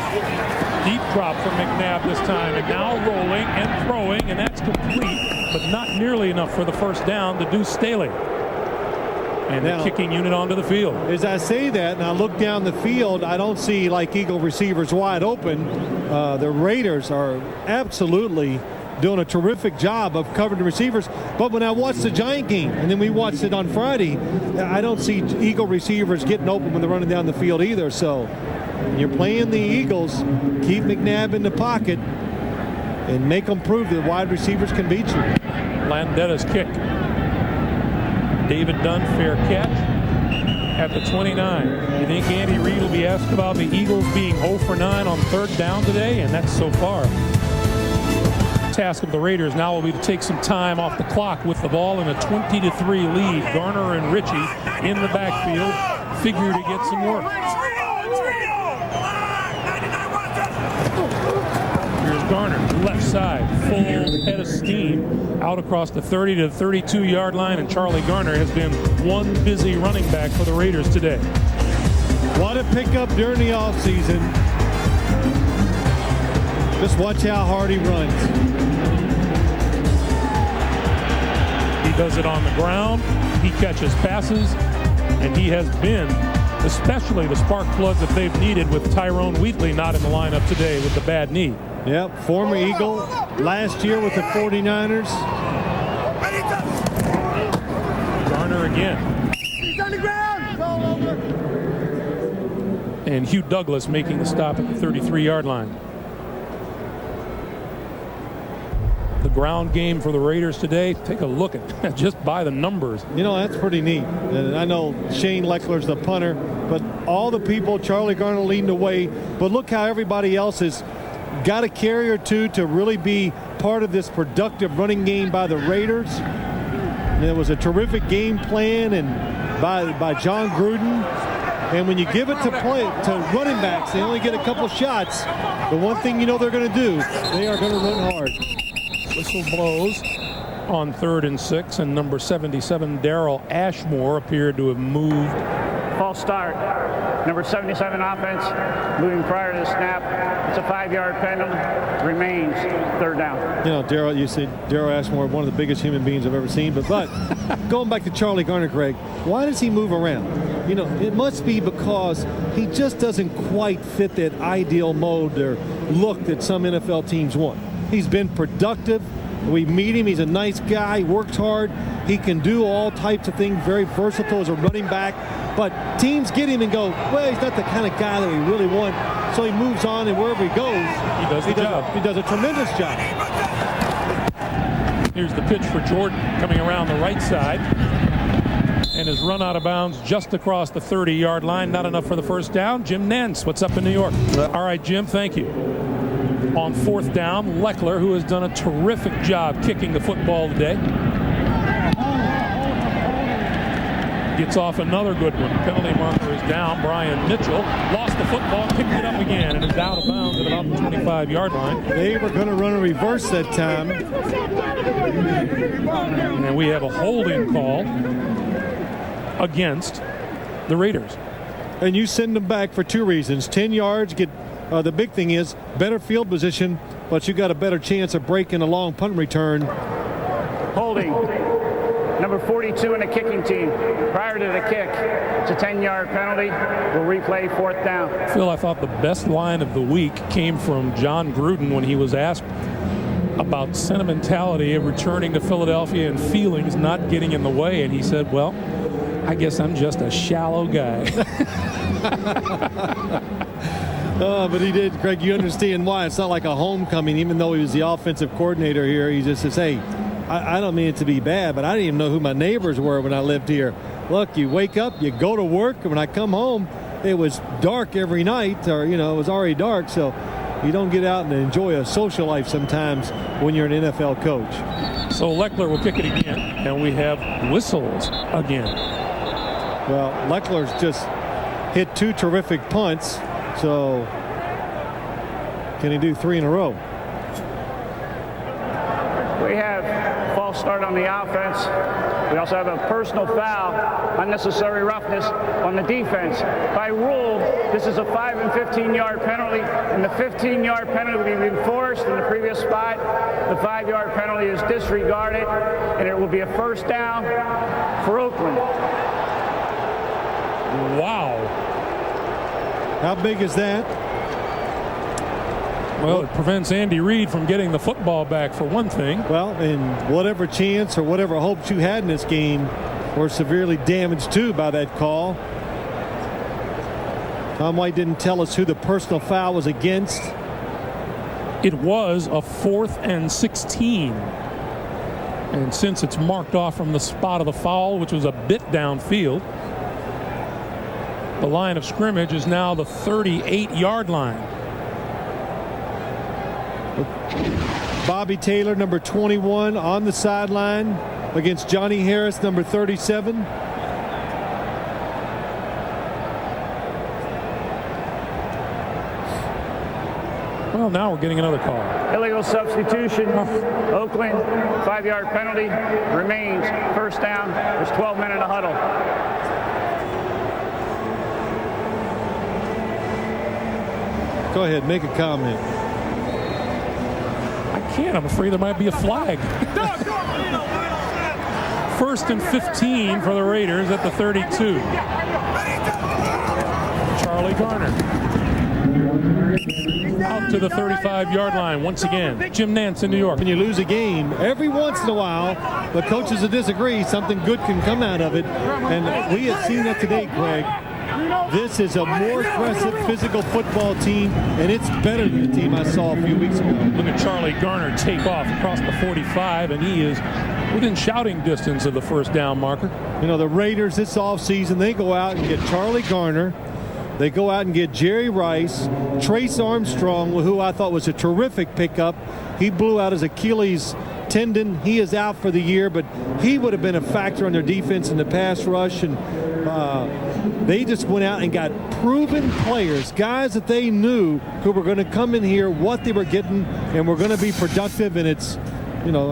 Deep drop from McNabb this time, and now rolling and throwing, and that's complete, but not nearly enough for the first down to Deuce Staley. And now, the kicking unit onto the field. As I say that, and I look down the field, I don't see like Eagle receivers wide open. The Raiders are absolutely doing a terrific job of covering the receivers. But when I watched the Giant game, and then we watched it on Friday, I don't see Eagle receivers getting open when they're running down the field either. So you're playing the Eagles, keep McNabb in the pocket, and make them prove that wide receivers can beat you. Landetta's kick. David Dunn, fair catch at the 29. You think Andy Reid will be asked about the Eagles being 0 for 9 on third down today? And that's so far. Task of the Raiders now will be to take some time off the clock with the ball in a 20-3 lead. Garner and Ritchie in the backfield figure to get some work. Here's Garner, left side, full head of steam out across the 30 to 32 yard line, and Charlie Garner has been one busy running back for the Raiders today. What a pickup during the offseason. Just watch how hard he runs. He does it on the ground. He catches passes, and he has been especially the spark plug that they've needed with Tyrone Wheatley not in the lineup today with the bad knee. Yep, former Eagle last year with the 49ers. Garner again. He's on the ground. It's all over. And Hugh Douglas making the stop at the 33-yard line. The ground game for the Raiders today, take a look at just by the numbers. You know, that's pretty neat. And I know Shane Leckler's the punter, but all the people, Charlie Garner leading the way, but look how everybody else has got a carry or two to really be part of this productive running game by the Raiders. And it was a terrific game plan and by John Gruden. And when you give it to running backs, they only get a couple shots. The one thing you know they're going to do, they are going to run hard. Whistle blows on 3rd and 6, and number 77, Darrell Ashmore, appeared to have moved. False start. Number 77 offense, moving prior to the snap. It's a 5-yard penalty. Remains 3rd down. You know, Darrell, you said Darrell Ashmore, one of the biggest human beings I've ever seen. But going back to Charlie Garner, Greg, why does he move around? You know, it must be because he just doesn't quite fit that ideal mode or look that some NFL teams want. He's been productive. We meet him. He's a nice guy. He works hard. He can do all types of things. Very versatile as a running back. But teams get him and go, well, he's not the kind of guy that we really want. So he moves on, and wherever he goes, he does a tremendous job. Here's the pitch for Jordan coming around the right side. And is run out of bounds just across the 30-yard line. Not enough for the first down. Jim Nance, what's up in New York? All right, Jim, thank you. On 4th down, Leckler, who has done a terrific job kicking the football today, gets off another good one. Penalty marker is down. Brian Mitchell lost the football, picked it up again, and is out of bounds at about the 25-yard line. They were going to run a reverse that time. And we have a holding call against the Raiders. And you send them back for 2 reasons. 10 yards, get the big thing is better field position, but you got a better chance of breaking a long punt return. Holding. Number 42 in the kicking team. Prior to the kick, it's a 10-yard penalty. We'll replay 4th down. Phil, I thought the best line of the week came from John Gruden when he was asked about sentimentality of returning to Philadelphia and feelings not getting in the way. And he said, well, I guess I'm just a shallow guy. But he did, Greg, you understand why. It's not like a homecoming, even though he was the offensive coordinator here. He just says, hey, I don't mean it to be bad, but I didn't even know who my neighbors were when I lived here. Look, you wake up, you go to work, and when I come home, it was dark every night, or, you know, it was already dark, so you don't get out and enjoy a social life sometimes when you're an NFL coach. So Leckler will kick it again, and we have whistles again. Well, Leckler's just hit 2 terrific punts. So, can he do 3 in a row? We have false start on the offense. We also have a personal foul, unnecessary roughness on the defense. By rule, this is a 5 and 15-yard penalty, and the 15-yard penalty will be enforced in the previous spot. The 5-yard penalty is disregarded, and it will be a first down for Oakland. Wow. How big is that? Well, it prevents Andy Reid from getting the football back, for one thing. Well, and whatever chance or whatever hopes you had in this game were severely damaged too by that call. Tom White didn't tell us who the personal foul was against. It was a 4th and 16. And since it's marked off from the spot of the foul, which was a bit downfield, the line of scrimmage is now the 38-yard line. Bobby Taylor, number 21, on the sideline against Johnny Harris, number 37. Well, now we're getting another call. Illegal substitution. Oakland, 5-yard penalty. Remains first down. There's 12 men in a huddle. Go ahead, make a comment. I'm afraid there might be a flag. 1st and 15 for the Raiders at the 32. Charlie Garner out to the 35-yard line once again. Jim Nantz in New York. When you lose a game, every once in a while, the coaches will disagree. Something good can come out of it. And we have seen that today, Greg. This is a more aggressive, physical football team, and it's better than the team I saw a few weeks ago. Look at Charlie Garner take off across the 45, and he is within shouting distance of the first down marker. You know, the Raiders this offseason, they go out and get Charlie Garner. They go out and get Jerry Rice, Trace Armstrong, who I thought was a terrific pickup. He blew out his Achilles tendon. He is out for the year, but he would have been a factor on their defense in the pass rush. And they just went out and got proven players, guys that they knew who were going to come in here, what they were getting, and were going to be productive. And it's, you know,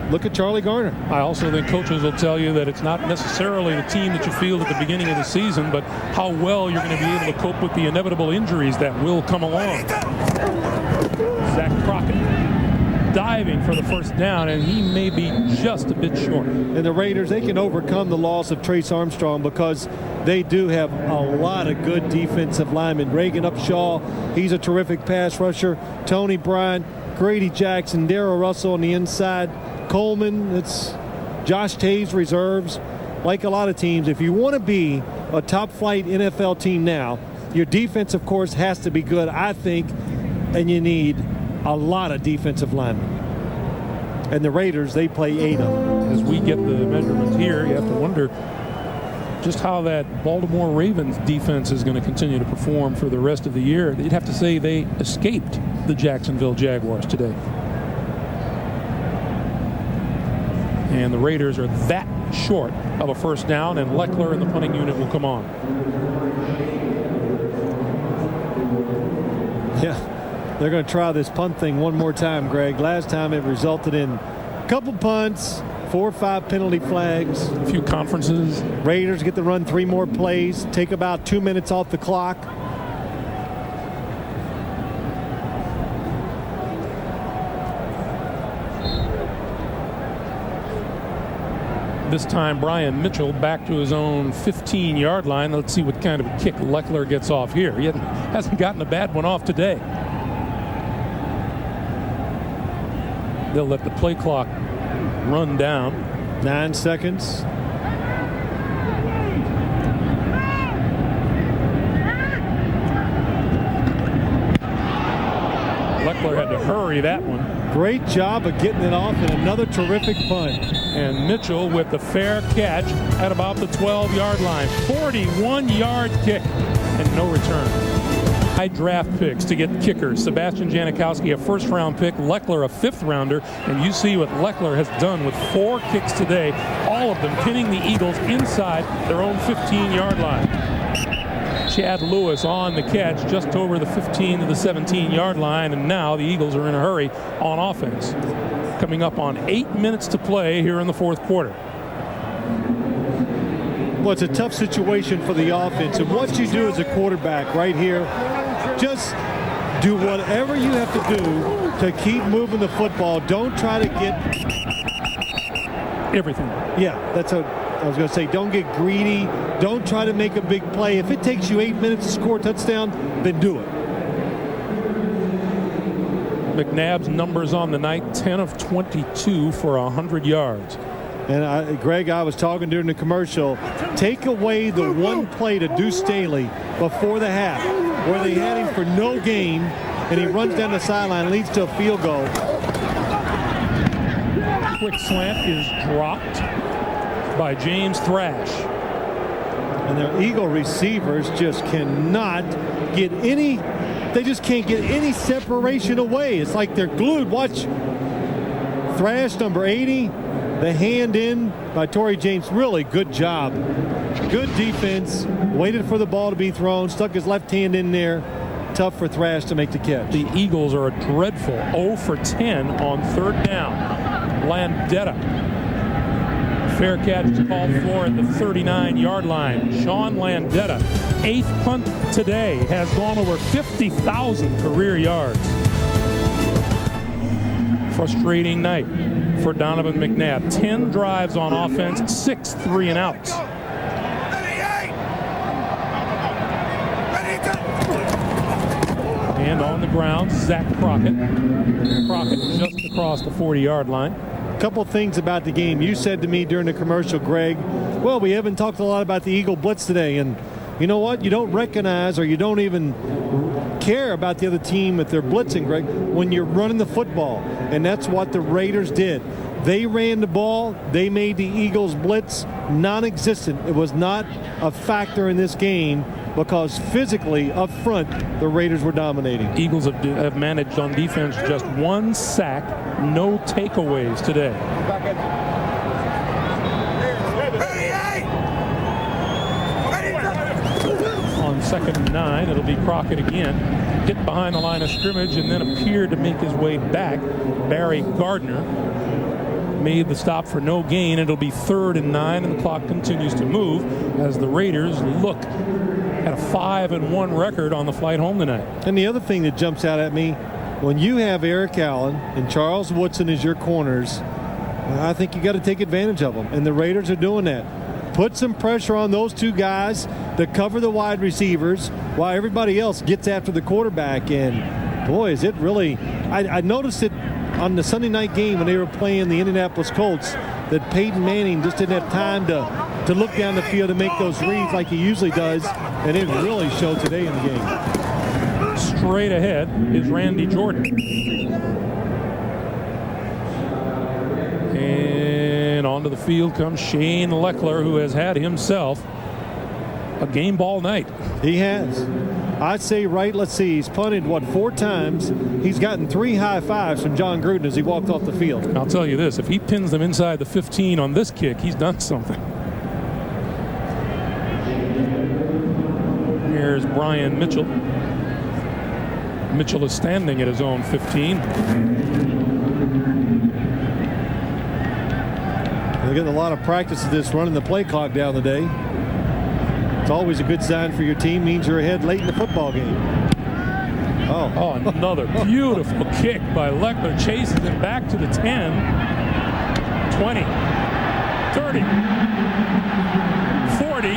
look at Charlie Garner. I also think coaches will tell you that it's not necessarily the team that you field at the beginning of the season, but how well you're going to be able to cope with the inevitable injuries that will come along. Zach Crockett diving for the first down, and he may be just a bit short. And the Raiders, they can overcome the loss of Trace Armstrong because they do have a lot of good defensive linemen. Reagan Upshaw, he's a terrific pass rusher. Tony Bryant, Grady Jackson, Darrell Russell on the inside. Coleman, it's Josh Taves reserves. Like a lot of teams, if you want to be a top-flight NFL team now, your defense, of course, has to be good, I think, and you need a lot of defensive linemen. And the Raiders, they play 8 of them. As we get the measurements here, you have to wonder just how that Baltimore Ravens defense is going to continue to perform for the rest of the year. You'd have to say they escaped the Jacksonville Jaguars today. And the Raiders are that short of a first down, and Leckler and the punting unit will come on. Yeah. They're going to try this punt thing one more time, Greg. Last time it resulted in a couple punts, 4 or 5 penalty flags. A few conferences. Raiders get to run 3 more plays, take about 2 minutes off the clock. This time, Brian Mitchell back to his own 15-yard line. Let's see what kind of a kick Leckler gets off here. He hasn't gotten a bad one off today. They'll let the play clock run down. 9 seconds. Leckler had to hurry that one. Great job of getting it off, and another terrific punt. And Mitchell with the fair catch at about the 12-yard line. 41-yard kick and no return. High draft picks to get kickers. Sebastian Janikowski, a first-round pick. Leckler, a fifth-rounder. And you see what Leckler has done with 4 kicks today, all of them pinning the Eagles inside their own 15-yard line. Chad Lewis on the catch just over the 15 to the 17-yard line, and now the Eagles are in a hurry on offense. Coming up on 8 minutes to play here in the fourth quarter. Well, it's a tough situation for the offense. And what you do as a quarterback right here, just do whatever you have to do to keep moving the football. Don't try to get everything. Yeah, that's what I was going to say. Don't get greedy. Don't try to make a big play. If it takes you 8 minutes to score a touchdown, then do it. McNabb's numbers on the night, 10 of 22 for 100 yards. And Greg, I was talking during the commercial, take away the one play to Deuce Staley before the half where they had him for no gain, and he runs down the sideline, leads to a field goal. Quick slant is dropped by James Thrash. And their Eagle receivers just cannot get any, they just can't get any separation away. It's like they're glued. Watch Thrash, number 80, the hand in by Torrey James. Really good job. Good defense. Waited for the ball to be thrown. Stuck his left hand in there. Tough for Thrash to make the catch. The Eagles are a dreadful 0 for 10 on third down. Landetta. Fair catch is called for at the 39-yard line. Sean Landetta, 8th punt today, has gone over 50,000 career yards. Frustrating night for Donovan McNabb. 10 drives on offense, 6 3-and-outs. And on the ground, Zach Crockett. Crockett just across the 40-yard line. Couple things about the game. You said to me during the commercial, Greg, well, we haven't talked a lot about the Eagle blitz today. And you know what? You don't recognize, or you don't even care about the other team if they're blitzing, Greg, when you're running the football. And that's what the Raiders did. They ran the ball. They made the Eagles blitz non-existent. It was not a factor in this game because physically up front, the Raiders were dominating. Eagles have managed on defense just 1 sack, no takeaways today. On 2nd and 9, it'll be Crockett again. Hit behind the line of scrimmage and then appeared to make his way back. Barry Gardner made the stop for no gain. It'll be 3rd and 9, and the clock continues to move as the Raiders look at a 5-1 record on the flight home tonight. And the other thing that jumps out at me, when you have Eric Allen and Charles Woodson as your corners, I think you got to take advantage of them, and the Raiders are doing that. Put some pressure on those two guys to cover the wide receivers while everybody else gets after the quarterback. And boy, is it really, I noticed it on the Sunday night game when they were playing the Indianapolis Colts, that Peyton Manning just didn't have time to look down the field and make those reads like he usually does, and it really showed today in the game. Straight ahead is Randy Jordan. And onto the field comes Shane Leckler, who has had himself a game ball night. He has. I'd say, right, let's see, he's punted, 4 times. He's gotten 3 high fives from John Gruden as he walked off the field. I'll tell you this, if he pins them inside the 15 on this kick, he's done something. Here's Brian Mitchell. Mitchell is standing at his own 15. They're getting a lot of practice of this, running the play clock down today. It's always a good sign for your team. Means you're ahead late in the football game. Oh, another beautiful kick by Leckler. Chases it back to the 10, 20, 30, 40,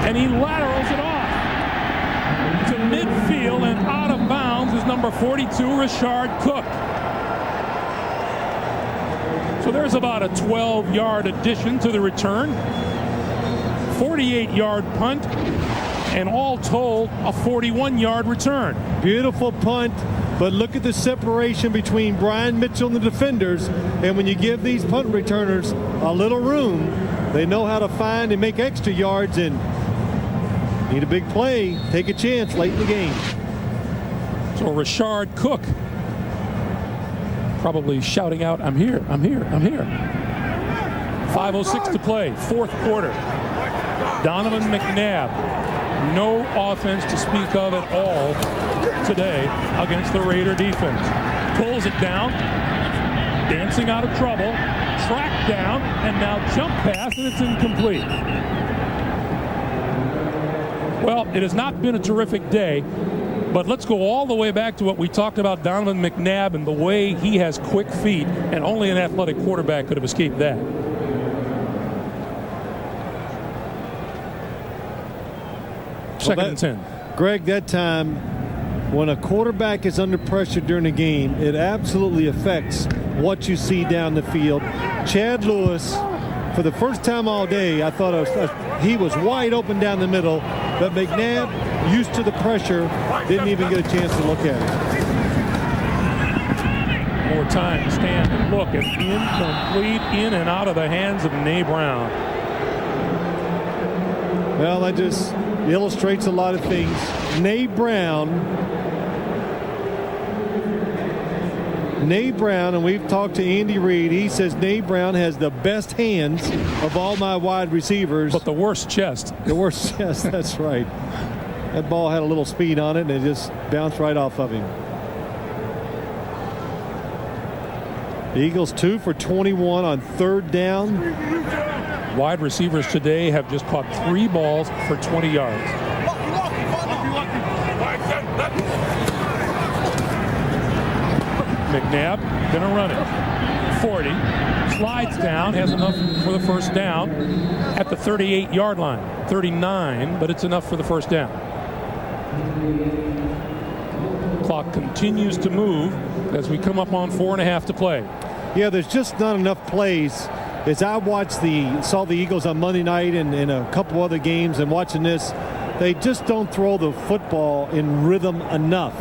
and he laterals it off to midfield, and out of bounds is number 42, Richard Cook. So there's about a 12-yard addition to the return. 48-yard punt, and all told, a 41-yard return. Beautiful punt, but look at the separation between Brian Mitchell and the defenders. And when you give these punt returners a little room, they know how to find and make extra yards, and need a big play, take a chance late in the game. So Richard Cook probably shouting out, I'm here, I'm here, I'm here. 5:06 to play, fourth quarter. Donovan McNabb, no offense to speak of at all today against the Raider defense. pulls it down, dancing out of trouble, tracked down, and now jump pass, and it's incomplete. Well, it has not been a terrific day, but let's go all the way back to what we talked about Donovan McNabb and the way he has quick feet, and only an athletic quarterback could have escaped that. Second and 10. Greg, that time, when a quarterback is under pressure during a game, it absolutely affects what you see down the field. Chad Lewis, for the first time all day, I thought he was wide open down the middle, but McNabb, used to the pressure, didn't even get a chance to look at it. More time to stand and look. It's incomplete, in and out of the hands of Nay Brown. Well, that just illustrates a lot of things. Nay Brown, and we've talked to Andy Reid. He says Nay Brown has the best hands of all my wide receivers. But the worst chest. The worst chest, that's right. That ball had a little speed on it, and it just bounced right off of him. The Eagles 2 for 21 on third down. Wide receivers today have just caught 3 balls for 20 yards. McNabb gonna run it. 40, slides down, has enough for the first down at the 38-yard line. 39, but it's enough for the first down. Clock continues to move as we come up on 4.5 to play. Yeah, there's just not enough plays. As I saw the Eagles on Monday night and a couple other games, and watching this, they just don't throw the football in rhythm enough.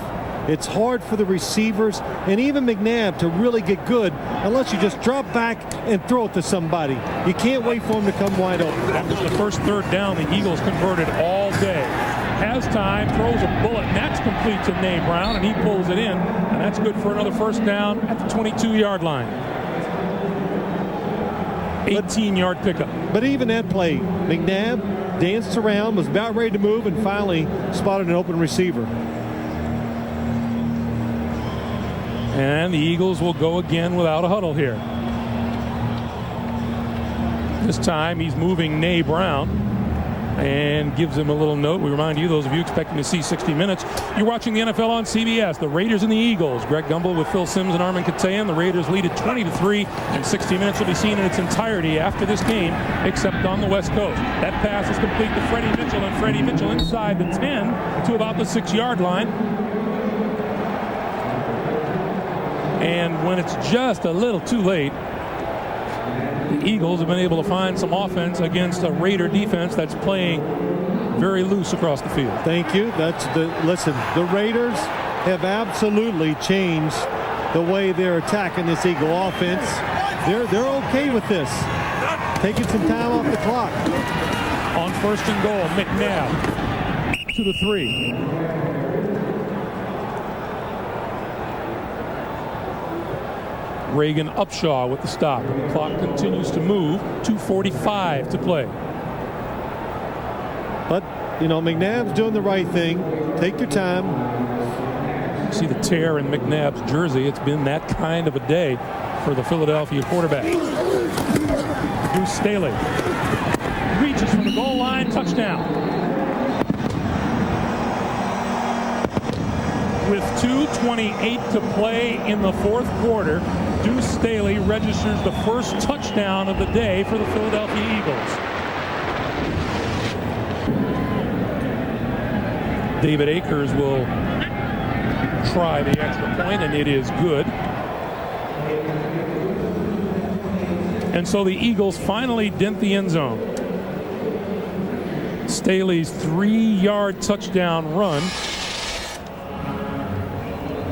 It's hard for the receivers and even McNabb to really get good unless you just drop back and throw it to somebody. You can't wait for him to come wide open. That was the first third down the Eagles converted all day. Has time, throws a bullet, and that's complete to Nay Brown, and he pulls it in, and that's good for another first down at the 22-yard line. 18-yard pickup. But even that play, McNabb danced around, was about ready to move, and finally spotted an open receiver. And the Eagles will go again without a huddle here. This time he's moving Nay Brown and gives him a little note. We remind you, those of you expecting to see 60 Minutes, you're watching the NFL on CBS. The Raiders and the Eagles. Greg Gumbel with Phil Simms and Armin Katayan. The Raiders lead at 20-3, and 60 Minutes will be seen in its entirety after this game, except on the West Coast. That pass is complete to Freddie Mitchell, and Freddie Mitchell inside the 10 to about the 6-yard line. And when it's just a little too late, the Eagles have been able to find some offense against a Raider defense that's playing very loose across the field. Thank you. Listen, the Raiders have absolutely changed the way they're attacking this Eagle offense. They're okay with this. Taking some time off the clock. On first and goal, McNabb to the 3. Reagan Upshaw with the stop. And the clock continues to move. 2:45 to play. But, McNabb's doing the right thing. Take your time. You see the tear in McNabb's jersey. It's been that kind of a day for the Philadelphia quarterback. Deuce Staley reaches from the goal line. Touchdown. With 2:28 to play in the fourth quarter, Deuce Staley registers the first touchdown of the day for the Philadelphia Eagles. David Akers will try the extra point, and it is good. And so the Eagles finally dent the end zone. Staley's 3-yard touchdown run.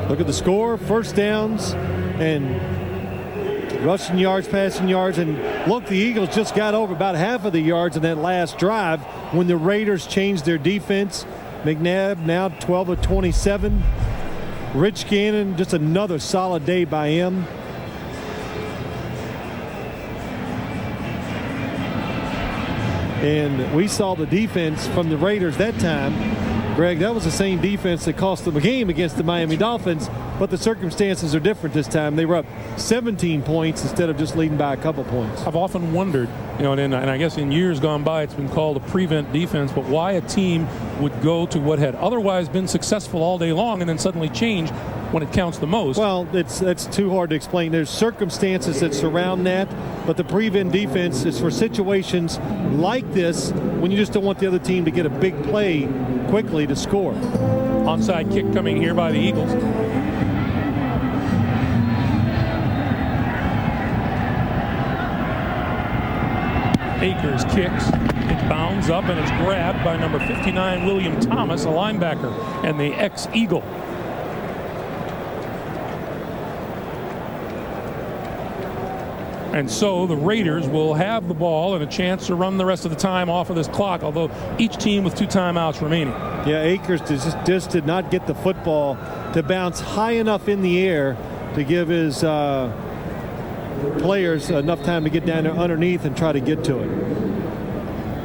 Look at the score, first downs and rushing yards, passing yards. And look, the Eagles just got over about half of the yards in that last drive when the Raiders changed their defense. McNabb now 12 of 27. Rich Gannon, just another solid day by him. And we saw the defense from the Raiders that time. Greg, that was the same defense that cost them a game against the Miami Dolphins. but the circumstances are different this time. They were up 17 points instead of just leading by a couple points. I've often wondered, and I guess in years gone by it's been called a prevent defense, but why a team would go to what had otherwise been successful all day long and then suddenly change when it counts the most. Well, that's too hard to explain. There's circumstances that surround that, but the prevent defense is for situations like this when you just don't want the other team to get a big play quickly to score. Onside kick coming here by the Eagles. Akers kicks. It bounds up and it's grabbed by number 59, William Thomas, a linebacker, and the ex-Eagle. And so the Raiders will have the ball and a chance to run the rest of the time off of this clock, although each team with 2 timeouts remaining. Yeah, Akers just did not get the football to bounce high enough in the air to give his players enough time to get down there underneath and try to get to it.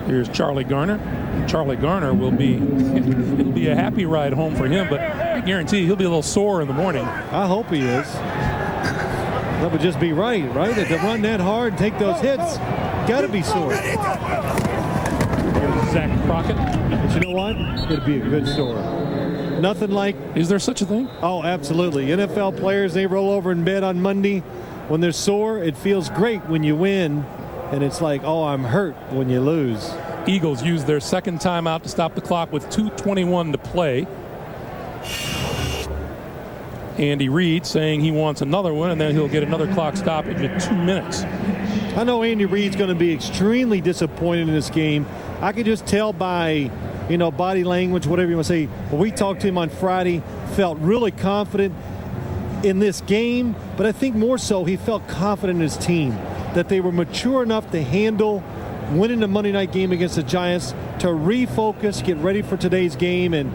Here's Charlie Garner. Charlie Garner will be, it'll be a happy ride home for him, but I guarantee he'll be a little sore in the morning. I hope he is. That would just be right? To run that hard and take those hits, got to be sore. Here's Zach Crockett. But you know what? It'd be a good story. Nothing like... Is there such a thing? Oh, absolutely. NFL players, they roll over in bed on Monday. When they're sore, it feels great when you win. And it's like, oh, I'm hurt when you lose. Eagles use their second timeout to stop the clock with 2:21 to play. Andy Reid saying he wants another one, and then he'll get another clock stoppage at 2 minutes. I know Andy Reid's going to be extremely disappointed in this game. I could just tell by, body language, whatever you want to say. When we talked to him on Friday, felt really confident in this game, but I think more so he felt confident in his team, that they were mature enough to handle winning the Monday night game against the Giants, to refocus, get ready for today's game, and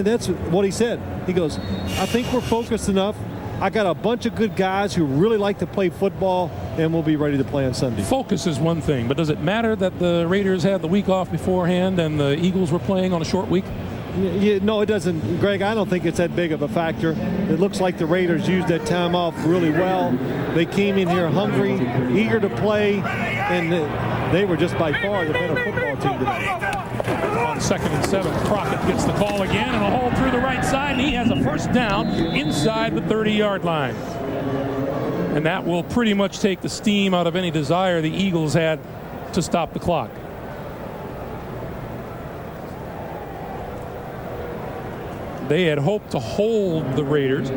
that's what he said. He goes, I think we're focused enough. I got a bunch of good guys who really like to play football, and we'll be ready to play on Sunday. Focus is one thing, but does it matter that the Raiders had the week off beforehand and the Eagles were playing on a short week? No, it doesn't, Greg. I don't think it's that big of a factor. It looks like the Raiders used that time off really well. They came in here hungry, eager to play, and they were just by far the better football team today. On 2nd and 7, Crockett gets the call again, and a hole through the right side, and he has a first down inside the 30-yard line. And that will pretty much take the steam out of any desire the Eagles had to stop the clock. They had hoped to hold the Raiders,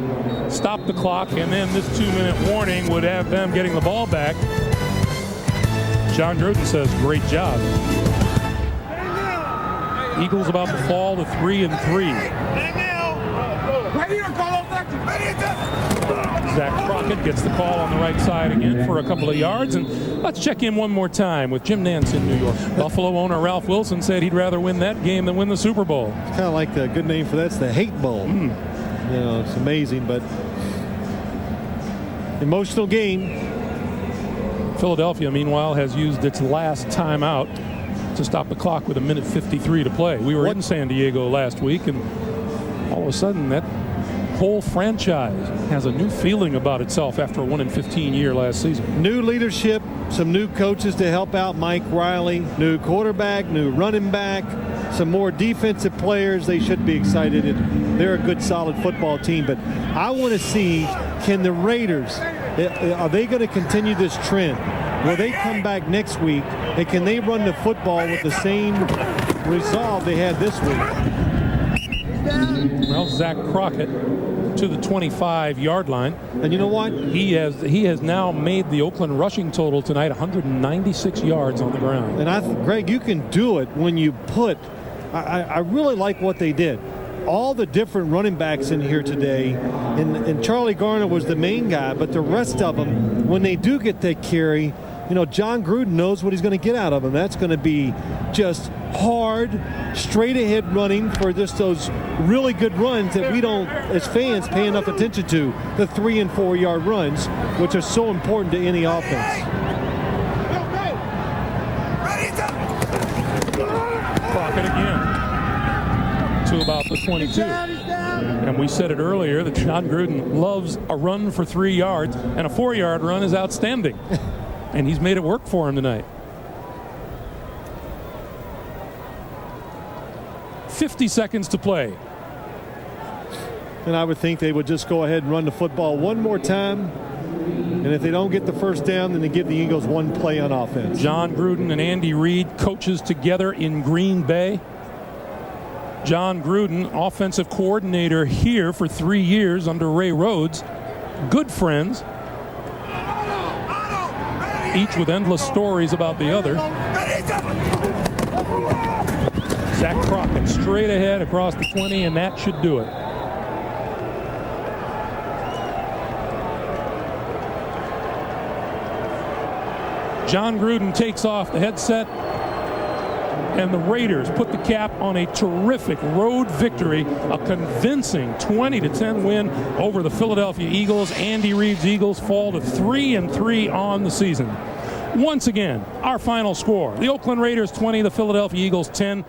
stop the clock, and then this 2-minute warning would have them getting the ball back. John Gruden says, great job. Eagles about to fall to 3-3. Zach Crockett gets the call on the right side again for a couple of yards. And let's check in one more time with Jim Nantz in New York. Buffalo owner Ralph Wilson said he'd rather win that game than win the Super Bowl. It's kind of like the good name for that's the Hate Bowl. It's amazing, but emotional game. Philadelphia, meanwhile, has used its last timeout to stop the clock with 1:53 to play. We were in San Diego last week, and all of a sudden that whole franchise has a new feeling about itself after a 1-15 year last season. New leadership, some new coaches to help out Mike Riley, new quarterback, new running back, some more defensive players. They should be excited. They're a good, solid football team. But I want to see, can the Raiders, are they going to continue this trend? Will they come back next week, and can they run the football with the same resolve they had this week? Well, Zach Crockett to the 25-yard line. And you know what? He has now made the Oakland rushing total tonight 196 yards on the ground. And Greg, you can do it when you put, I really like what they did. All the different running backs in here today, and Charlie Garner was the main guy, but the rest of them, when they do get that carry, John Gruden knows what he's going to get out of them. That's going to be just hard, straight ahead running for just those really good runs that we don't, as fans, pay enough attention to, the 3- and 4-yard runs, which are so important to any offense. Crockett again to about the 22. And we said it earlier that John Gruden loves a run for 3 yards, and a 4-yard run is outstanding. And he's made it work for him tonight. 50 seconds to play. And I would think they would just go ahead and run the football one more time. And if they don't get the first down, then they give the Eagles one play on offense. John Gruden and Andy Reid, coaches together in Green Bay. John Gruden, offensive coordinator here for 3 years under Ray Rhodes. Good friends, each with endless stories about the other. Zach Crockett straight ahead across the 20, and that should do it. John Gruden takes off the headset, and the Raiders put the cap on a terrific road victory, a convincing 20-10 win over the Philadelphia Eagles. Andy Reid's Eagles fall to 3-3 on the season. Once again, our final score: the Oakland Raiders 20, the Philadelphia Eagles 10.